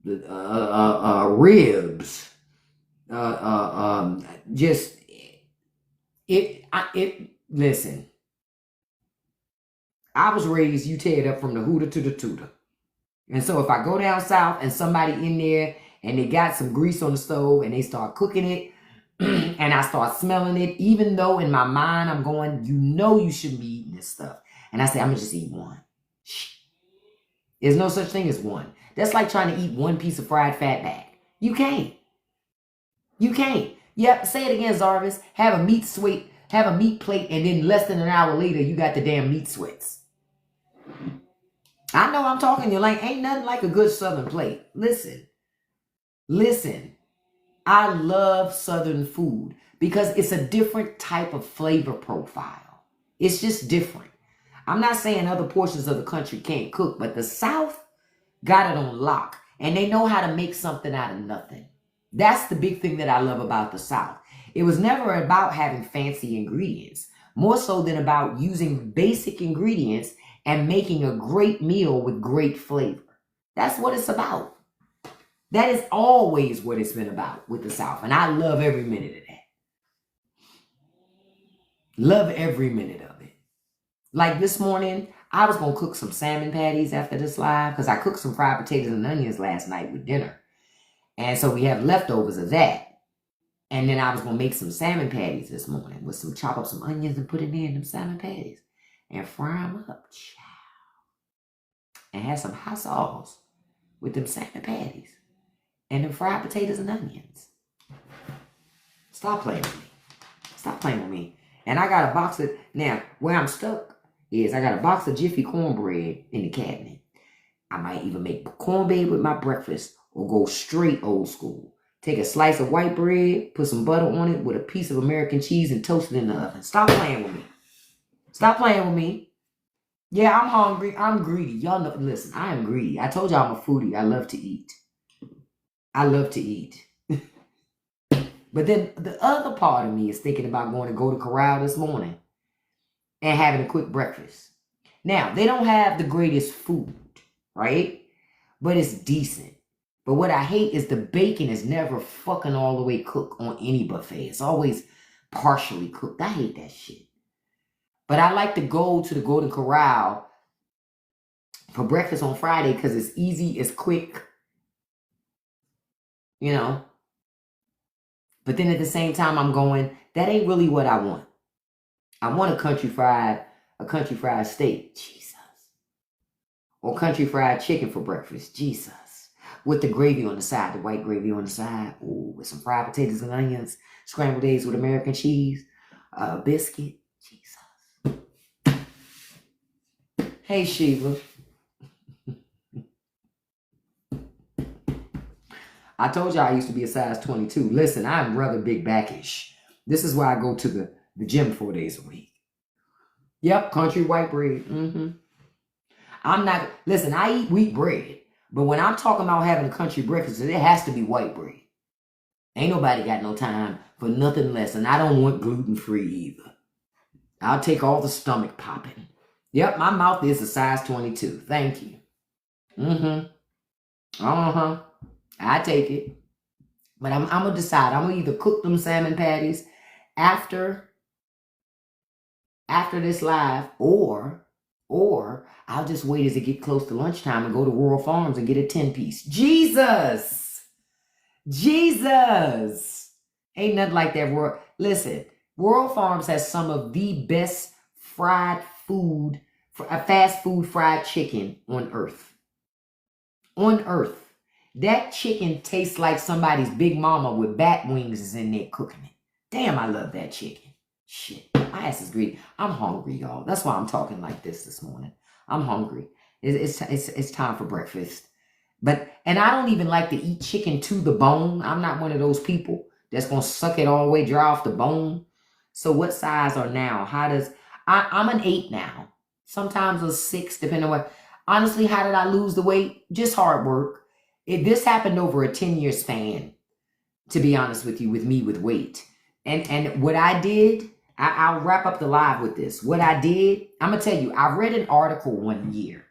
ribs, listen, I was raised, you tear it up from the hooter to the tooter. And so if I go down south and somebody in there and they got some grease on the stove and they start cooking it, and I start smelling it, even though in my mind I'm going, you know you shouldn't be eating this stuff. And I say, I'm going to just eat one. There's no such thing as one. That's like trying to eat one piece of fried fatback. You can't. You can't. Yep, say it again, Zarvis. Have a meat plate, and then less than an hour later, you got the damn meat sweats. I know I'm talking to you like, ain't nothing like a good Southern plate. Listen. I love Southern food because it's a different type of flavor profile. It's just different. I'm not saying other portions of the country can't cook, but the South got it on lock. And they know how to make something out of nothing. That's the big thing that I love about the South. It was never about having fancy ingredients, more so than about using basic ingredients and making a great meal with great flavor. That's what it's about. That is always what it's been about with the South. And I love every minute of that. Love every minute of it. Like this morning, I was going to cook some salmon patties after this live because I cooked some fried potatoes and onions last night with dinner. And so we have leftovers of that. And then I was going to make some salmon patties this morning with chop up some onions and put it in them salmon patties and fry them up. And have some hot sauce with them salmon patties. And them fried potatoes and onions. Stop playing with me. Stop playing with me. And I got a box of... Now, where I'm stuck is I got a box of Jiffy cornbread in the cabinet. I might even make cornbread with my breakfast or go straight old school. Take a slice of white bread, put some butter on it with a piece of American cheese and toast it in the oven. Stop playing with me. Stop playing with me. Yeah, I'm hungry. I'm greedy. Y'all know... Listen, I am greedy. I told y'all I'm a foodie. I love to eat. I love to eat. But then the other part of me is thinking about going to Golden Corral this morning and having a quick breakfast. Now, they don't have the greatest food, right? But it's decent. But what I hate is the bacon is never fucking all the way cooked on any buffet. It's always partially cooked. I hate that shit. But I like to go to the Golden Corral for breakfast on Friday because it's easy, it's quick, you know. But then at the same time, I'm going, that ain't really what I want. I want a country fried steak, Jesus. Or country fried chicken for breakfast, Jesus. With the gravy on the side, the white gravy on the side. Ooh, with some fried potatoes and onions, scrambled eggs with American cheese, biscuit, Jesus. Hey, Sheila. I told you I used to be a size 22. Listen, I'm rather big backish. This is why I go to the gym 4 days a week. Yep, country white bread. I'm not, listen, I eat wheat bread. But when I'm talking about having a country breakfast, it has to be white bread. Ain't nobody got no time for nothing less. And I don't want gluten-free either. I'll take all the stomach popping. Yep, my mouth is a size 22. Thank you. I take it. But I'm going to decide. I'm going to either cook them salmon patties after this live, or I'll just wait as it get close to lunchtime and go to Rural Farms and get a 10-piece. Jesus! Ain't nothing like that. Listen, Rural Farms has some of the best fried food, fast food fried chicken on earth. On earth. That chicken tastes like somebody's big mama with bat wings is in there cooking it. Damn, I love that chicken. Shit, my ass is greedy. I'm hungry, y'all. That's why I'm talking like this morning. I'm hungry. It's time for breakfast. And I don't even like to eat chicken to the bone. I'm not one of those people that's gonna suck it all the way dry off the bone. So what size are now? I'm an 8 now. Sometimes a 6, depending on what. Honestly, how did I lose the weight? Just hard work. This happened over a 10-year span, to be honest with you, with me with weight. And what I did, I'll wrap up the live with this. What I did, I'm going to tell you, I read an article one year.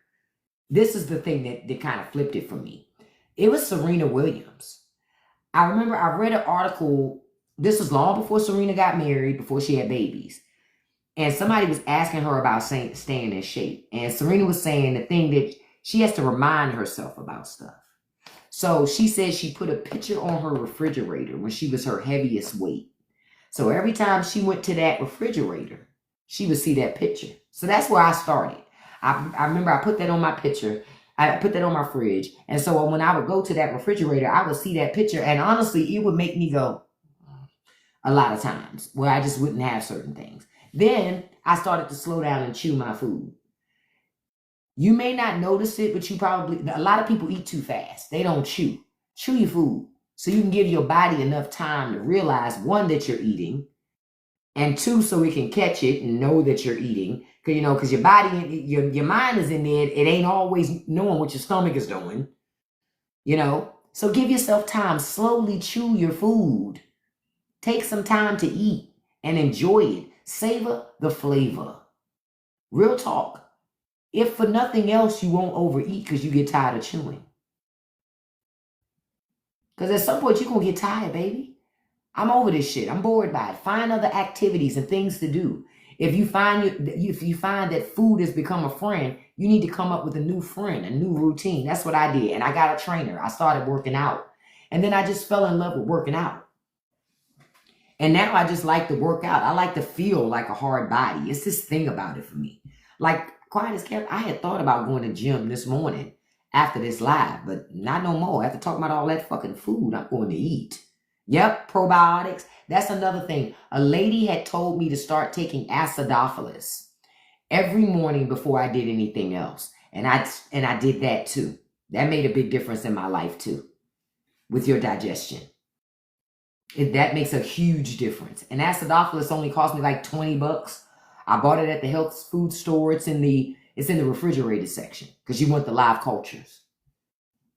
This is the thing that kind of flipped it for me. It was Serena Williams. I remember I read an article, this was long before Serena got married, before she had babies. And somebody was asking her about staying in shape. And Serena was saying the thing that she has to remind herself about stuff. So she said she put a picture on her refrigerator when she was her heaviest weight. So every time she went to that refrigerator, she would see that picture. So that's where I started. I remember I put that on my picture. I put that on my fridge. And so when I would go to that refrigerator, I would see that picture. And honestly, it would make me go a lot of times where I just wouldn't have certain things. Then I started to slow down and chew my food. You may not notice it, but a lot of people eat too fast. They don't chew. Chew your food so you can give your body enough time to realize, 1, that you're eating, and 2, so it can catch it and know that you're eating. Because your body, your mind is in there. It ain't always knowing what your stomach is doing, So give yourself time. Slowly chew your food. Take some time to eat and enjoy it. Savor the flavor. Real talk. If for nothing else, you won't overeat because you get tired of chewing. Because at some point, you're going to get tired, baby. I'm over this shit. I'm bored by it. Find other activities and things to do. If you find that food has become a friend, you need to come up with a new friend, a new routine. That's what I did. And I got a trainer. I started working out. And then I just fell in love with working out. And now I just like to work out. I like to feel like a hard body. It's this thing about it for me. Like, quiet as kept, I had thought about going to the gym this morning after this live, but not no more. After talking about all that fucking food, I'm going to eat. Yep, probiotics. That's another thing. A lady had told me to start taking acidophilus every morning before I did anything else. And I did that too. That made a big difference in my life too, with your digestion. That makes a huge difference. And acidophilus only cost me like $20. I bought it at the health food store. It's in the refrigerated section because you want the live cultures.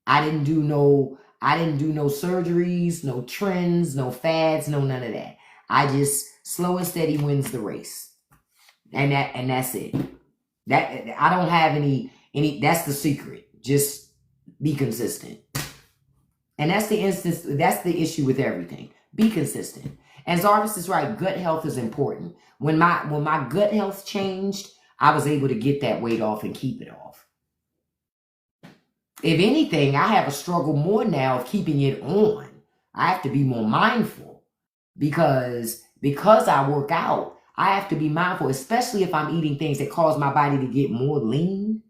I didn't do no surgeries, no trends, no fads, no none of that. I just slow and steady wins the race. And that's it. That I don't have any, that's the secret. Just be consistent. And that's the issue with everything. Be consistent. And Zarvis is right. Gut health is important. When my gut health changed, I was able to get that weight off and keep it off. If anything, I have a struggle more now of keeping it on. I have to be more mindful because I work out. I have to be mindful, especially if I'm eating things that cause my body to get more lean.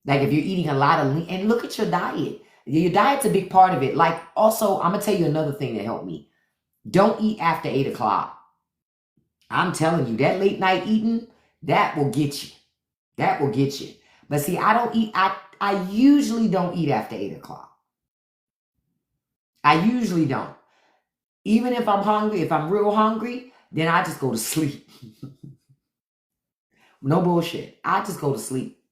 Like if you're eating a lot of lean, and look at your diet. Your diet's a big part of it. Like also, I'm going to tell you another thing that helped me. Don't eat after 8 o'clock. I'm telling you, that late night eating, that will get you. That will get you. But see, I usually don't eat after 8 o'clock. I usually don't. Even if I'm hungry, if I'm real hungry, then I just go to sleep. No bullshit. I just go to sleep.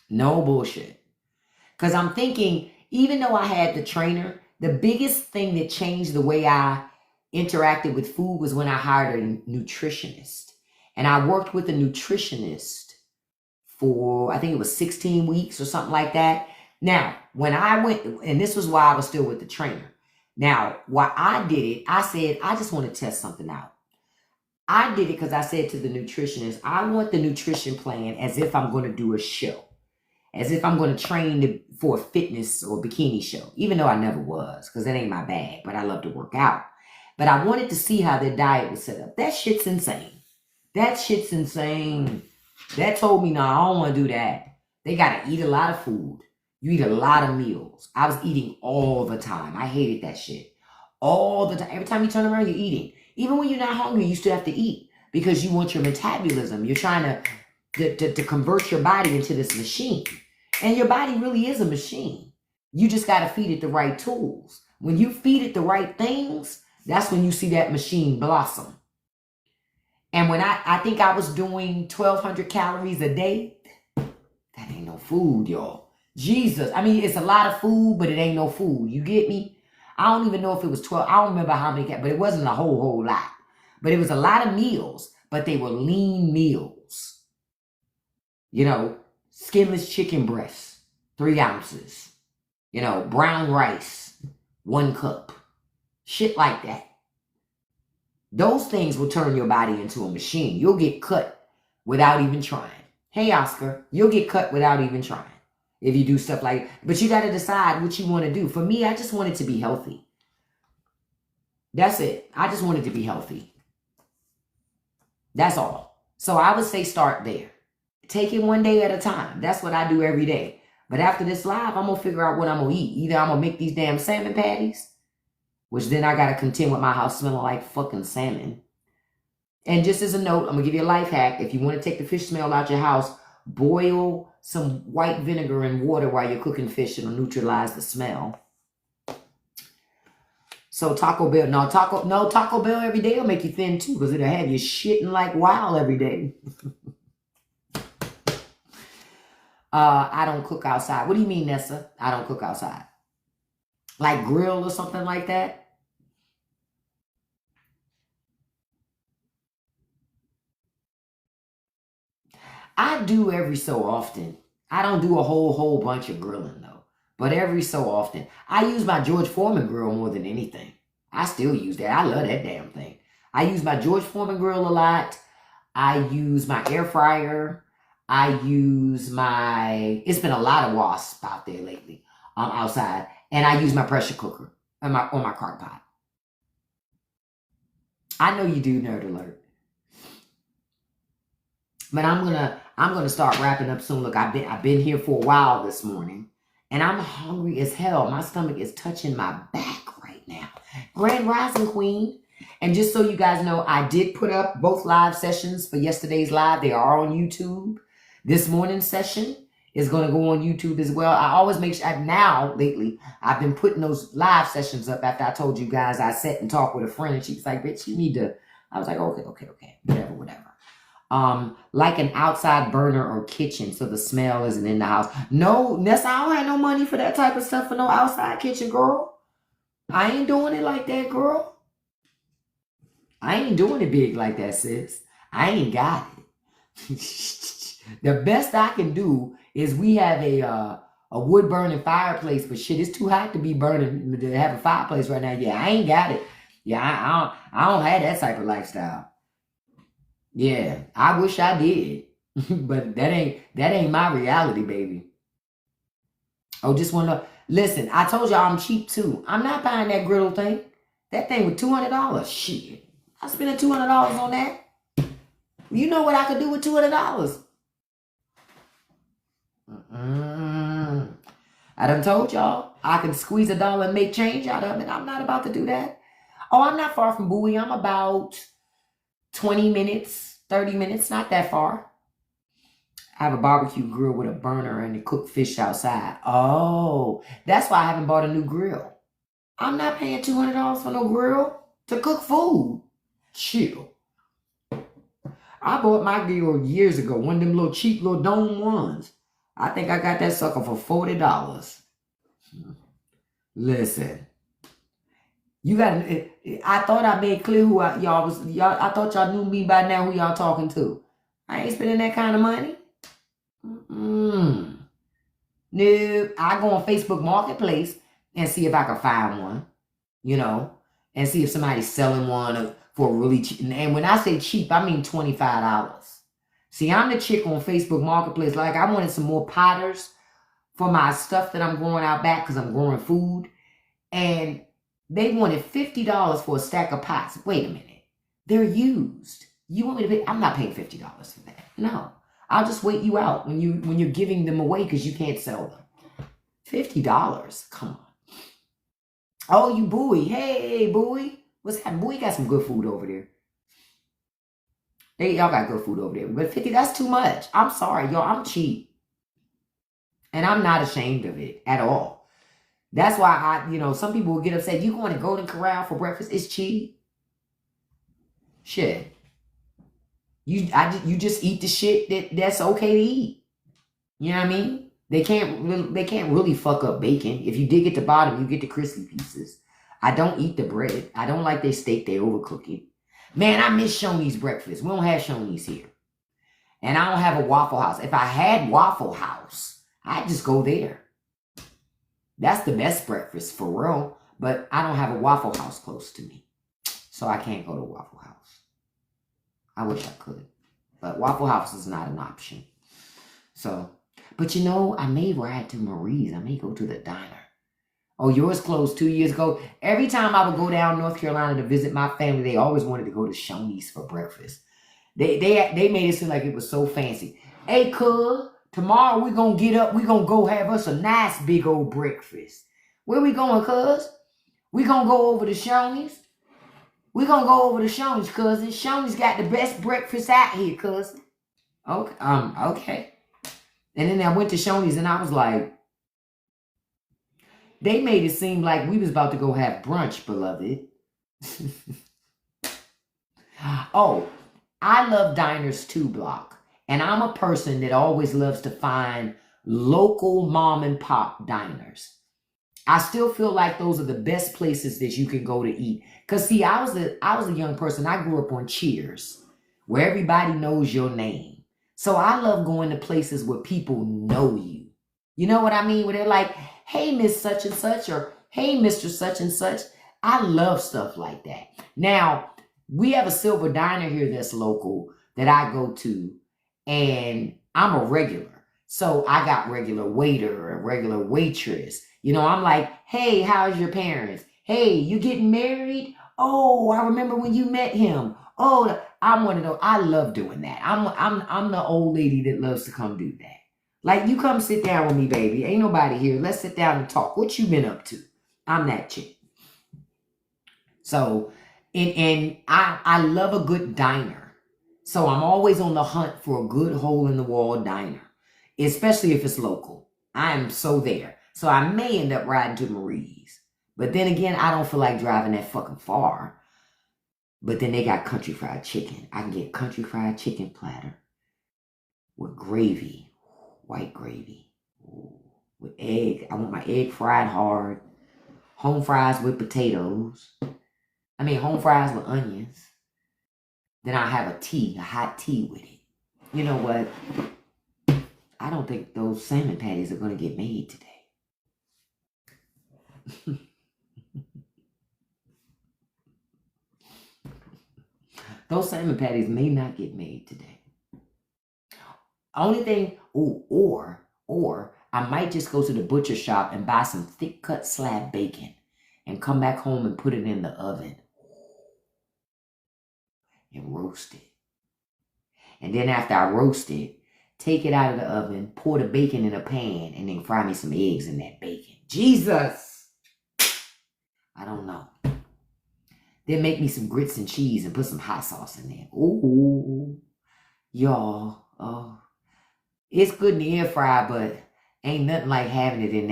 No bullshit. Because I'm thinking, even though I had the trainer, the biggest thing that changed the way I interacted with food was when I hired a nutritionist. And I worked with a nutritionist for, I think it was 16 weeks or something like that. Now, when I went, and this was why I was still with the trainer. Now, why I did it, I said, I just want to test something out. I did it because I said to the nutritionist, I want the nutrition plan as if I'm going to do a show. As if I'm going to train for a fitness or bikini show, even though I never was, because that ain't my bag, but I love to work out. But I wanted to see how their diet was set up. That shit's insane. That shit's insane. That told me, no, I don't want to do that. They got to eat a lot of food. You eat a lot of meals. I was eating all the time. I hated that shit. All the time. Every time you turn around, you're eating. Even when you're not hungry, you still have to eat because you want your metabolism. You're trying to convert your body into this machine. And your body really is a machine. You just got to feed it the right tools. When you feed it the right things, that's when you see that machine blossom. And when I think I was doing 1,200 calories a day, that ain't no food, y'all. Jesus. I mean, it's a lot of food, but it ain't no food. You get me? I don't even know if it was 12. I don't remember how many, but it wasn't a whole lot. But it was a lot of meals, but they were lean meals. You know, skinless chicken breasts, 3 ounces. You know, brown rice, 1 cup. Shit like that. Those things will turn your body into a machine. You'll get cut without even trying. Hey, Oscar, you'll get cut without even trying if you do stuff like that. But you got to decide what you want to do. For me, I just wanted to be healthy. That's it. I just wanted to be healthy. That's all. So I would say start there. Take it one day at a time. That's what I do every day. But after this live, I'm going to figure out what I'm going to eat. Either I'm going to make these damn salmon patties, which then I got to contend with my house smelling like fucking salmon. And just as a note, I'm going to give you a life hack. If you want to take the fish smell out your house, boil some white vinegar in water while you're cooking fish. It'll neutralize the smell. So Taco Bell, Taco Bell every day will make you thin too, because it'll have you shitting like wild every day. I don't cook outside. What do you mean, Nessa? I don't cook outside. Like grill or something like that? I do every so often. I don't do a whole bunch of grilling though. But every so often. I use my George Foreman grill more than anything. I still use that. I love that damn thing. I use my George Foreman grill a lot. I use my air fryer. I use my, it's been a lot of wasps out there lately, outside. And I use my pressure cooker on my crock pot. I know you do, Nerd Alert. But I'm gonna start wrapping up soon. Look, I've been here for a while this morning, and I'm hungry as hell. My stomach is touching my back right now. Grand Rising Queen. And just so you guys know, I did put up both live sessions for yesterday's live. They are on YouTube. This morning's session is going to go on YouTube as well. I always make sure, now, lately, I've been putting those live sessions up after I told you guys I sat and talked with a friend, and she was like, bitch, you need to, I was like, okay, whatever. Like an outside burner or kitchen so the smell isn't in the house. No, Nessa, I don't have no money for that type of stuff for no outside kitchen, girl. I ain't doing it like that, girl. I ain't doing it big like that, sis. I ain't got it. The best I can do is we have a wood burning fireplace, but shit, it's too hot to be burning to have a fireplace right now. Yeah, I ain't got it. Yeah, I don't have that type of lifestyle. Yeah, I wish I did, but that ain't my reality, baby. Oh, just want to listen. I told y'all I'm cheap too. I'm not buying that griddle thing. That thing was $200. Shit, I spent $200 on that. You know what I could do with $200? I done told y'all I can squeeze a dollar and make change out of it. I'm not about to do that. Oh, I'm not far from Bowie. I'm about 20 minutes, 30 minutes, not that far. I have a barbecue grill with a burner and to cook fish outside. Oh, that's why I haven't bought a new grill. I'm not paying $200 for no grill to cook food. Chill. I bought my grill years ago, one of them little cheap little dome ones. I think I got that sucker for $40. Listen, you got. I thought I made clear who y'all was. Y'all, I thought y'all knew me by now. Who y'all talking to? I ain't spending that kind of money. No, I go on Facebook Marketplace and see if I can find one. You know, and see if somebody's selling one for really cheap. And when I say cheap, I mean $25. See, I'm the chick on Facebook Marketplace. Like, I wanted some more potters for my stuff that I'm growing out back because I'm growing food. And they wanted $50 for a stack of pots. Wait a minute. They're used. You want me to pay? I'm not paying $50 for that. No. I'll just wait you out when you're giving them away because you can't sell them. $50. Come on. Oh, you Bowie. Hey, Bowie. What's happening? Bowie got some good food over there. Y'all got good food over there. But 50, that's too much. I'm sorry, y'all. I'm cheap. And I'm not ashamed of it at all. That's why some people will get upset. You going to Golden Corral for breakfast? It's cheap. Shit. You just eat the shit that's okay to eat. You know what I mean? They can't really fuck up bacon. If you dig at the bottom, you get the crispy pieces. I don't eat the bread. I don't like their steak. They overcook it. Man, I miss Shoney's breakfast. We don't have Shoney's here. And I don't have a Waffle House. If I had Waffle House, I'd just go there. That's the best breakfast for real. But I don't have a Waffle House close to me. So I can't go to Waffle House. I wish I could. But Waffle House is not an option. So, but I may ride to Marie's. I may go to the diner. Oh, yours closed 2 years ago. Every time I would go down North Carolina to visit my family, they always wanted to go to Shoney's for breakfast. They made it seem like it was so fancy. Hey, cuz, tomorrow we gonna get up. We gonna go have us a nice big old breakfast. Where we going, cuz? We gonna go over to Shoney's. We gonna go over to Shoney's, cousin. Shoney's got the best breakfast out here, cousin. Okay, okay. And then I went to Shoney's and I was like, they made it seem like we was about to go have brunch, beloved. Oh, I love Diners 2 Block. And I'm a person that always loves to find local mom and pop diners. I still feel like those are the best places that you can go to eat. Because see, I was a young person. I grew up on Cheers, where everybody knows your name. So I love going to places where people know you. You know what I mean? Where they're like, hey, Miss Such and Such, or hey, Mr. Such and Such. I love stuff like that. Now, we have a Silver Diner here that's local that I go to, and I'm a regular. So I got regular waiter, a regular waitress. I'm like, hey, how's your parents? Hey, you getting married? Oh, I remember when you met him. Oh, I'm one of those. I love doing that. I'm the old lady that loves to come do that. Like, you come sit down with me, baby. Ain't nobody here. Let's sit down and talk. What you been up to? I'm that chick. So, and I love a good diner. So I'm always on the hunt for a good hole-in-the-wall diner, especially if it's local. I am so there. So I may end up riding to Marie's. But then again, I don't feel like driving that fucking far. But then they got country fried chicken. I can get country fried chicken platter with gravy. White gravy. Ooh, with egg. I want my egg fried hard. Home fries with potatoes. Home fries with onions. Then I'll have a hot tea with it. You know what? I don't think those salmon patties are going to get made today. Those salmon patties may not get made today. Only thing, or I might just go to the butcher shop and buy some thick cut slab bacon and come back home and put it in the oven and roast it. And then after I roast it, take it out of the oven, pour the bacon in a pan, and then fry me some eggs in that bacon. Jesus! I don't know. Then make me some grits and cheese and put some hot sauce in there. Ooh, y'all. Oh, it's good in the air fryer, but ain't nothing like having it in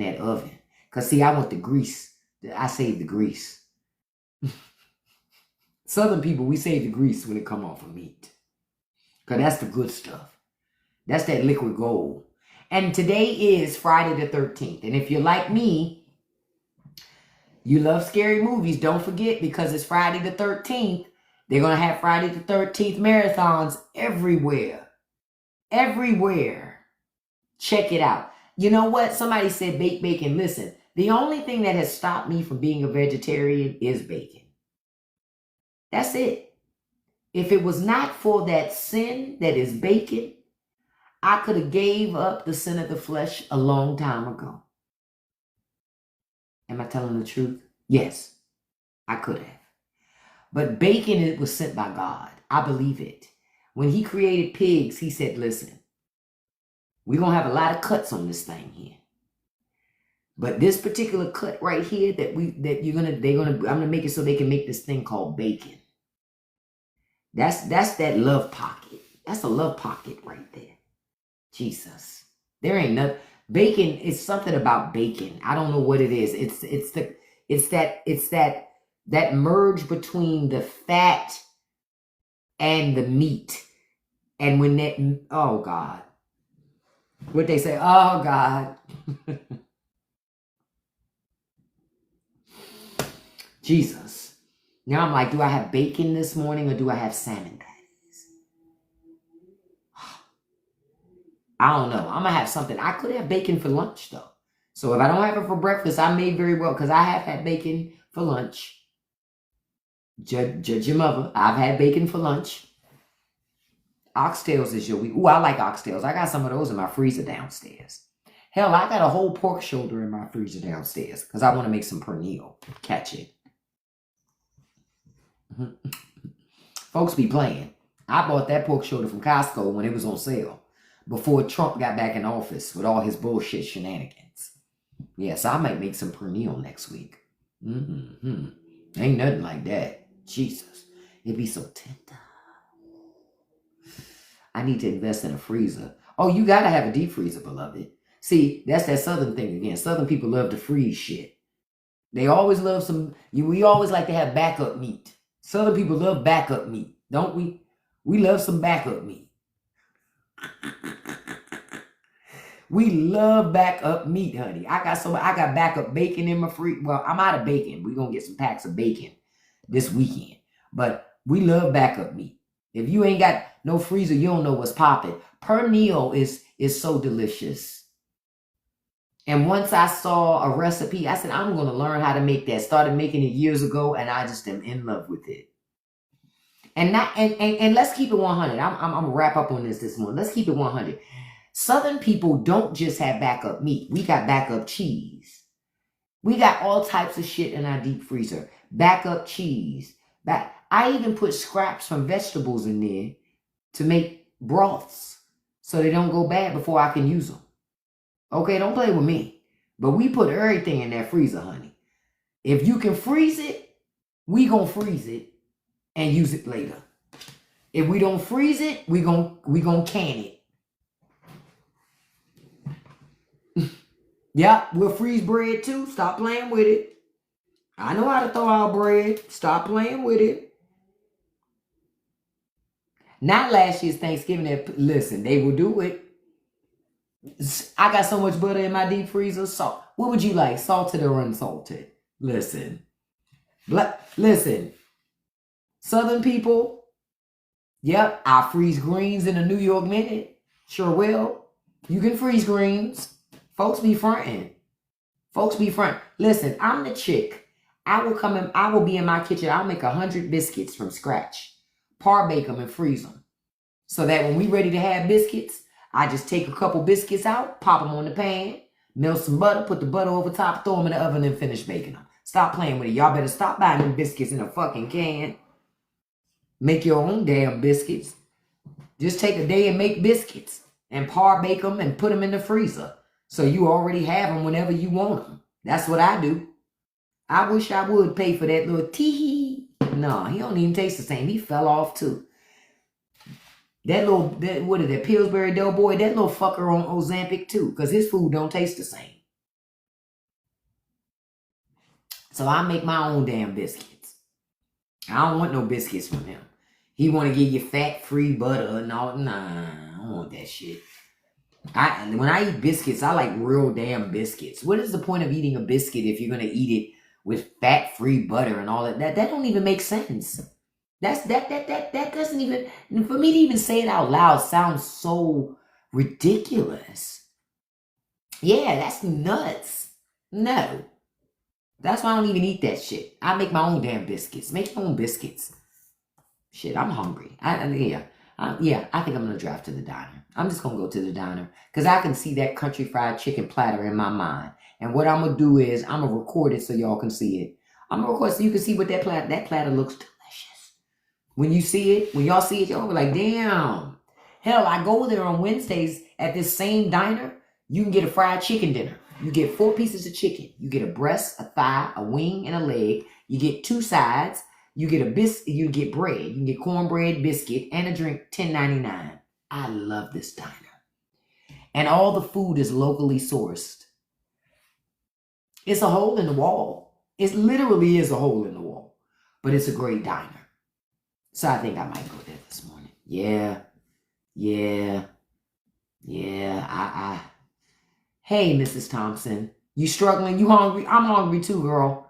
that oven. Cause see, I want the grease. I save the grease. Southern people, we save the grease when it come off of meat. Cause that's the good stuff. That's that liquid gold. And today is Friday the 13th. And if you're like me, you love scary movies, don't forget, because it's Friday the 13th. They're going to have Friday the 13th marathons everywhere. Everywhere. Check it out. You know what? Somebody said baked bacon. Listen, the only thing that has stopped me from being a vegetarian is bacon. That's it. If it was not for that sin that is bacon, I could have gave up the sin of the flesh a long time ago. Am I telling the truth? Yes, I could have. But bacon, it was sent by God. I believe it. When he created pigs, he said, listen, we're going to have a lot of cuts on this thing here. But this particular cut right here I'm going to make it so they can make this thing called bacon. That's that love pocket. That's a love pocket right there. Jesus. There ain't nothing. Bacon is something about bacon. I don't know what it is. It's that merge between the fat and the meat. And when that, oh God. What they say, oh God. Jesus. Now I'm like, do I have bacon this morning or do I have salmon patties? I don't know. I'm going to have something. I could have bacon for lunch, though. So if I don't have it for breakfast, I may very well, because I have had bacon for lunch. Judge your mother. I've had bacon for lunch. Oxtails is your week. Ooh, I like oxtails. I got some of those in my freezer downstairs. Hell, I got a whole pork shoulder in my freezer downstairs because I want to make some pernil. Catch it. Folks be playing. I bought that pork shoulder from Costco when it was on sale. Before Trump got back in office with all his bullshit shenanigans. Yes, I might make some pernil next week. Ain't nothing like that. Jesus. It'd be so tender. I need to invest in a freezer. Oh, you got to have a deep freezer, beloved. See, that's that Southern thing again. Southern people love to freeze shit. They always love we always like to have backup meat. Southern people love backup meat, don't we? We love some backup meat. We love backup meat, honey. I got backup bacon in my freezer. Well, I'm out of bacon. We're going to get some packs of bacon this weekend. But we love backup meat. If you ain't got no freezer, you don't know what's popping. Pernil is so delicious. And once I saw a recipe, I said, I'm going to learn how to make that. Started making it years ago, and I just am in love with it. And let's keep it 100. I'm going to wrap up on this morning. Let's keep it 100. Southern people don't just have backup meat. We got backup cheese. We got all types of shit in our deep freezer. Backup cheese. I even put scraps from vegetables in there to make broths so they don't go bad before I can use them. Okay, don't play with me. But we put everything in that freezer, honey. If you can freeze it, we gonna freeze it and use it later. If we don't freeze it, we gonna can it. Yeah, we'll freeze bread too. Stop playing with it. I know how to thaw out bread. Stop playing with it. Not last year's Thanksgiving. Listen, they will do it. I got so much butter in my deep freezer. Salt. What would you like? Salted or unsalted? Listen. Listen. Southern people, Yep, I'll freeze greens in a New York minute. Sure will. You can freeze greens. Folks be fronting. Folks be fronting. Listen, I'm the chick. I will be in my kitchen. I'll make 100 biscuits from scratch. Par bake them and freeze them. So that when we ready to have biscuits, I just take a couple biscuits out, pop them on the pan, melt some butter, put the butter over top, throw them in the oven, and finish baking them. Stop playing with it. Y'all better stop buying them biscuits in a fucking can. Make your own damn biscuits. Just take a day and make biscuits and par bake them and put them in the freezer. So you already have them whenever you want them. That's what I do. I wish I would pay for that little tee. No, he don't even taste the same. He fell off too. What is that, Pillsbury Doughboy? That little fucker on Ozempic too, because his food don't taste the same. So I make my own damn biscuits. I don't want no biscuits from him. He want to give you fat-free butter and all. Nah, I don't want that shit. When I eat biscuits, I like real damn biscuits. What is the point of eating a biscuit if you're going to eat it with fat-free butter and all that? That don't even make sense. That doesn't even, for me to even say it out loud sounds so ridiculous. Yeah, that's nuts. No. That's why I don't even eat that shit. I make my own damn biscuits. Make your own biscuits. Shit, I'm hungry. I think I'm going to drive to the diner. I'm just going to go to the diner because I can see that country fried chicken platter in my mind. And what I'm going to do is I'm going to record it so y'all can see it. I'm going to record so you can see what that platter looks delicious. When you see it, when y'all see it, y'all be like, damn. Hell, I go there on Wednesdays at this same diner. You can get a fried chicken dinner. You get 4 pieces of chicken. You get a breast, a thigh, a wing, and a leg. You get 2 sides. You get you get bread. You can get cornbread, biscuit, and a drink, $10.99. I love this diner. And all the food is locally sourced. It's a hole in the wall. It literally is a hole in the wall. But it's a great diner. So I think I might go there this morning. Yeah. Hey, Mrs. Thompson. You struggling? You hungry? I'm hungry too, girl.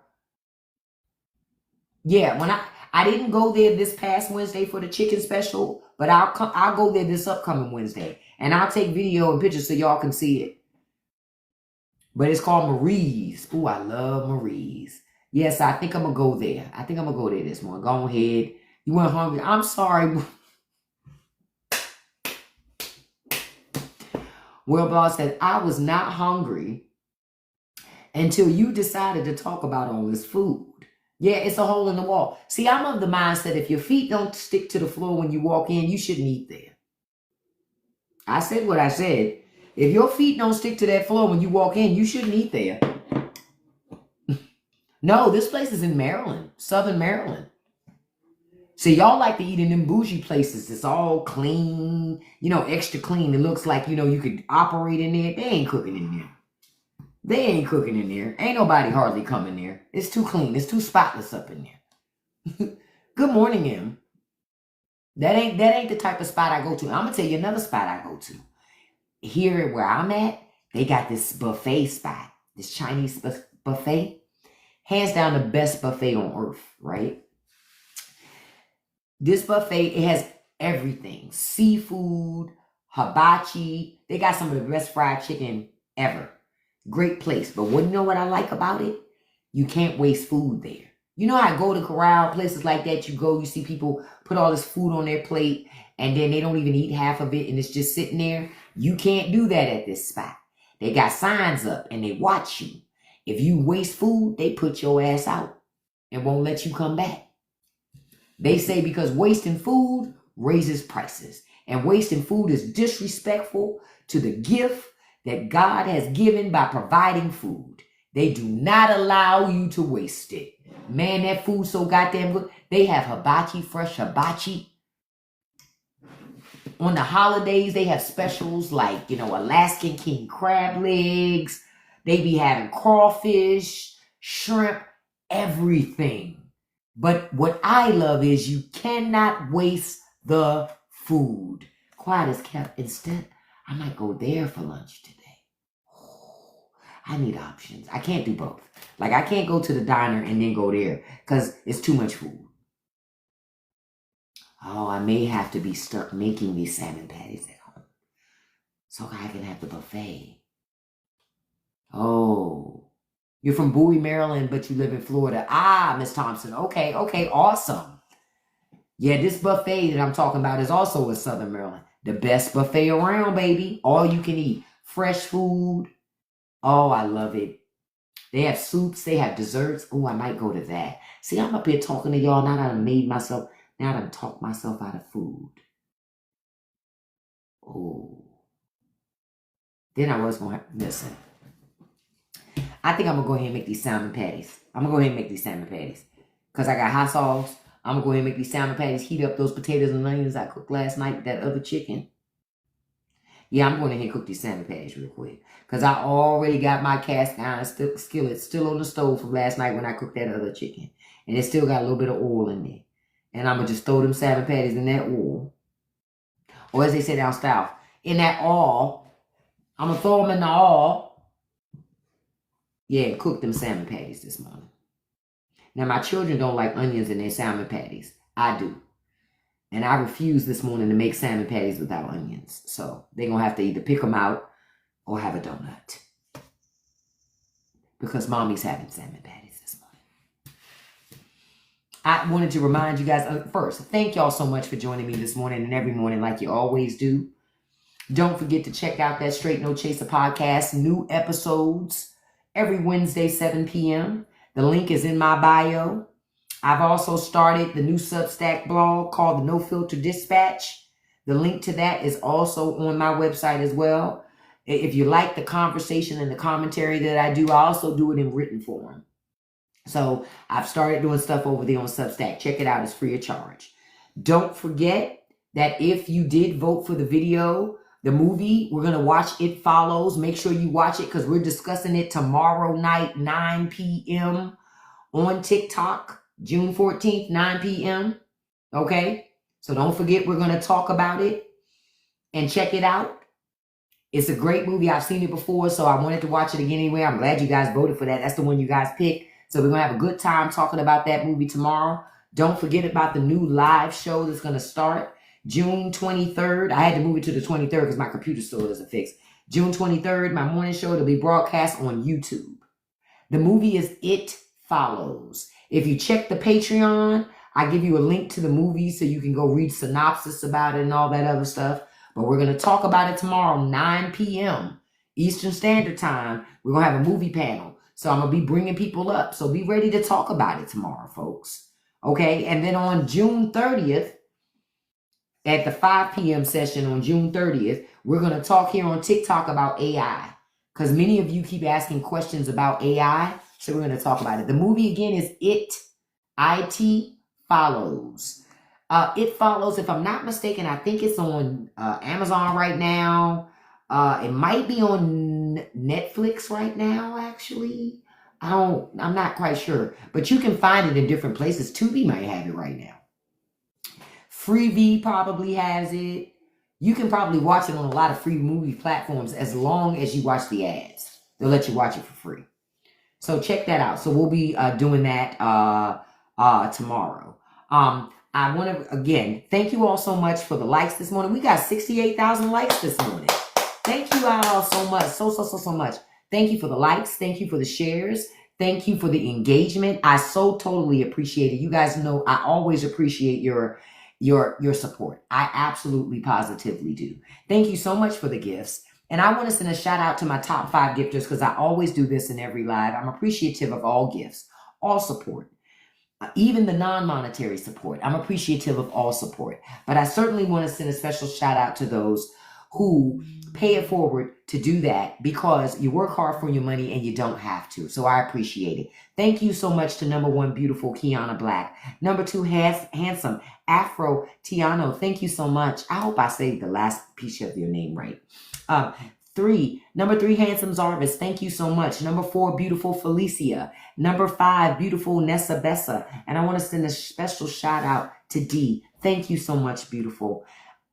Yeah, when I didn't go there this past Wednesday for the chicken special, but I'll go there this upcoming Wednesday. And I'll take video and pictures so y'all can see it. But it's called Marie's. Ooh, I love Marie's. Yes, I think I'm going to go there. I think I'm going to go there this morning. Go ahead. You weren't hungry. I'm sorry. Well, boss said, I was not hungry until you decided to talk about all this food. Yeah, it's a hole in the wall. See, I'm of the mindset if your feet don't stick to the floor when you walk in, you shouldn't eat there. I said what I said. If your feet don't stick to that floor when you walk in, you shouldn't eat there. No, this place is in Maryland, Southern Maryland. See, y'all like to eat in them bougie places. It's all clean, extra clean. It looks like, you could operate in there. They ain't cooking in there. Ain't nobody hardly coming there. It's too clean. It's too spotless up in there. Good morning, Em. That ain't the type of spot I go to. I'm going to tell you another spot I go to. Here where I'm at, they got this buffet spot. This Chinese buffet. Hands down the best buffet on earth, right? This buffet, it has everything. Seafood, hibachi. They got some of the best fried chicken ever. Great place. But you know what I like about it? You can't waste food there. You know how I go to Corral, places like that, you see people put all this food on their plate and then they don't even eat half of it and it's just sitting there? You can't do that at this spot. They got signs up and they watch you. If you waste food, they put your ass out and won't let you come back. They say because wasting food raises prices. And wasting food is disrespectful to the gift that God has given by providing food. They do not allow you to waste it. Man, that food's so goddamn good. They have hibachi, fresh hibachi. On the holidays, they have specials like, Alaskan king crab legs. They be having crawfish, shrimp, everything. But what I love is you cannot waste the food. Quiet as kept. Instead, I might go there for lunch today. I need options. I can't do both. Like, I can't go to the diner and then go there because it's too much food. Oh, I may have to be stuck making these salmon patties at home so I can have the buffet. Oh, you're from Bowie, Maryland, but you live in Florida. Ah, Miss Thompson. Okay, awesome. Yeah, this buffet that I'm talking about is also in Southern Maryland. The best buffet around, baby. All you can eat. Fresh food. Oh, I love it. They have soups. They have desserts. Oh, I might go to that. See, I'm up here talking to y'all. Now that I done talked myself out of food. Oh. Then I was going to, listen. I think I'm going to go ahead and make these salmon patties. Because I got hot sauce. I'm going to go ahead and make these salmon patties. Heat up those potatoes and onions I cooked last night with that other chicken. Yeah, I'm going ahead and cook these salmon patties real quick. Because I already got my cast iron skillet still on the stove from last night when I cooked that other chicken. And it still got a little bit of oil in there. And I'm going to just throw them salmon patties in that oil. Or as they say down south, in that oil. I'm going to throw them in the oil. Yeah, cook them salmon patties this morning. Now, my children don't like onions in their salmon patties. I do. And I refuse this morning to make salmon patties without onions. So they're going to have to either pick them out or have a donut. Because mommy's having salmon patties this morning. I wanted to remind you guys, first, thank y'all so much for joining me this morning and every morning like you always do. Don't forget to check out that Straight No Chaser podcast. New episodes every Wednesday, 7 p.m. The link is in my bio. I've also started the new Substack blog called the No Filter Dispatch. The link to that is also on my website as well. If you like the conversation and the commentary that I do, I also do it in written form. So I've started doing stuff over there on Substack. Check it out. It's free of charge. Don't forget that if you did vote for the video, the movie, we're going to watch It Follows. Make sure you watch it because we're discussing it tomorrow night, 9 p.m. on TikTok, June 14th, 9 p.m. Okay? So don't forget, we're going to talk about it and check it out. It's a great movie. I've seen it before, so I wanted to watch it again anyway. I'm glad you guys voted for that. That's the one you guys picked. So we're going to have a good time talking about that movie tomorrow. Don't forget about the new live show that's going to start June 23rd. I had to move it to the 23rd because my computer still isn't fixed. June 23rd, my morning show, it'll be broadcast on YouTube. The movie is It Follows. If you check the Patreon, I give you a link to the movie so you can go read synopsis about it and all that other stuff. But we're going to talk about it tomorrow, 9 p.m. Eastern Standard Time. We're going to have a movie panel. So I'm going to be bringing people up. So be ready to talk about it tomorrow, folks. Okay? And then on June 30th, at the 5 p.m. session on June 30th, we're going to talk here on TikTok about AI. Because many of you keep asking questions about AI. So we're going to talk about it. The movie, again, is It Follows. It Follows, if I'm not mistaken, I think it's on Amazon right now. It might be on Netflix right now, actually. I'm not quite sure. But you can find it in different places. Tubi might have it right now. Freevee probably has it. You can probably watch it on a lot of free movie platforms as long as you watch the ads. They'll let you watch it for free. So check that out. So we'll be doing that tomorrow. I want to, again, thank you all so much for the likes this morning. We got 68,000 likes this morning. Thank you all so much. So much. Thank you for the likes. Thank you for the shares. Thank you for the engagement. I so totally appreciate it. You guys know I always appreciate your support. I absolutely positively do. Thank you so much for the gifts. And I want to send a shout out to my top 5 gifters because I always do this in every live. I'm appreciative of all gifts, all support, even the non-monetary support. I'm appreciative of all support. But I certainly want to send a special shout out to those who pay it forward to do that because you work hard for your money and you don't have to. So I appreciate it. Thank you so much to number 1, beautiful Kiana Black. Number 2, handsome Afro Tiano. Thank you so much. I hope I saved the last piece of your name right. Number 3, handsome Zarvis. Thank you so much. Number 4, beautiful Felicia. Number 5, beautiful Nessa Bessa. And I want to send a special shout out to D. Thank you so much, beautiful.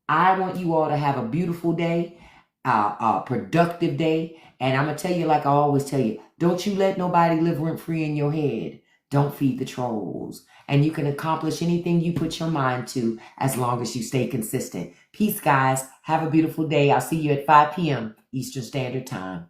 I want you all to have a beautiful day, a productive day. And I'm going to tell you like I always tell you, don't you let nobody live rent free in your head. Don't feed the trolls. And you can accomplish anything you put your mind to as long as you stay consistent. Peace, guys. Have a beautiful day. I'll see you at 5 p.m. Eastern Standard Time.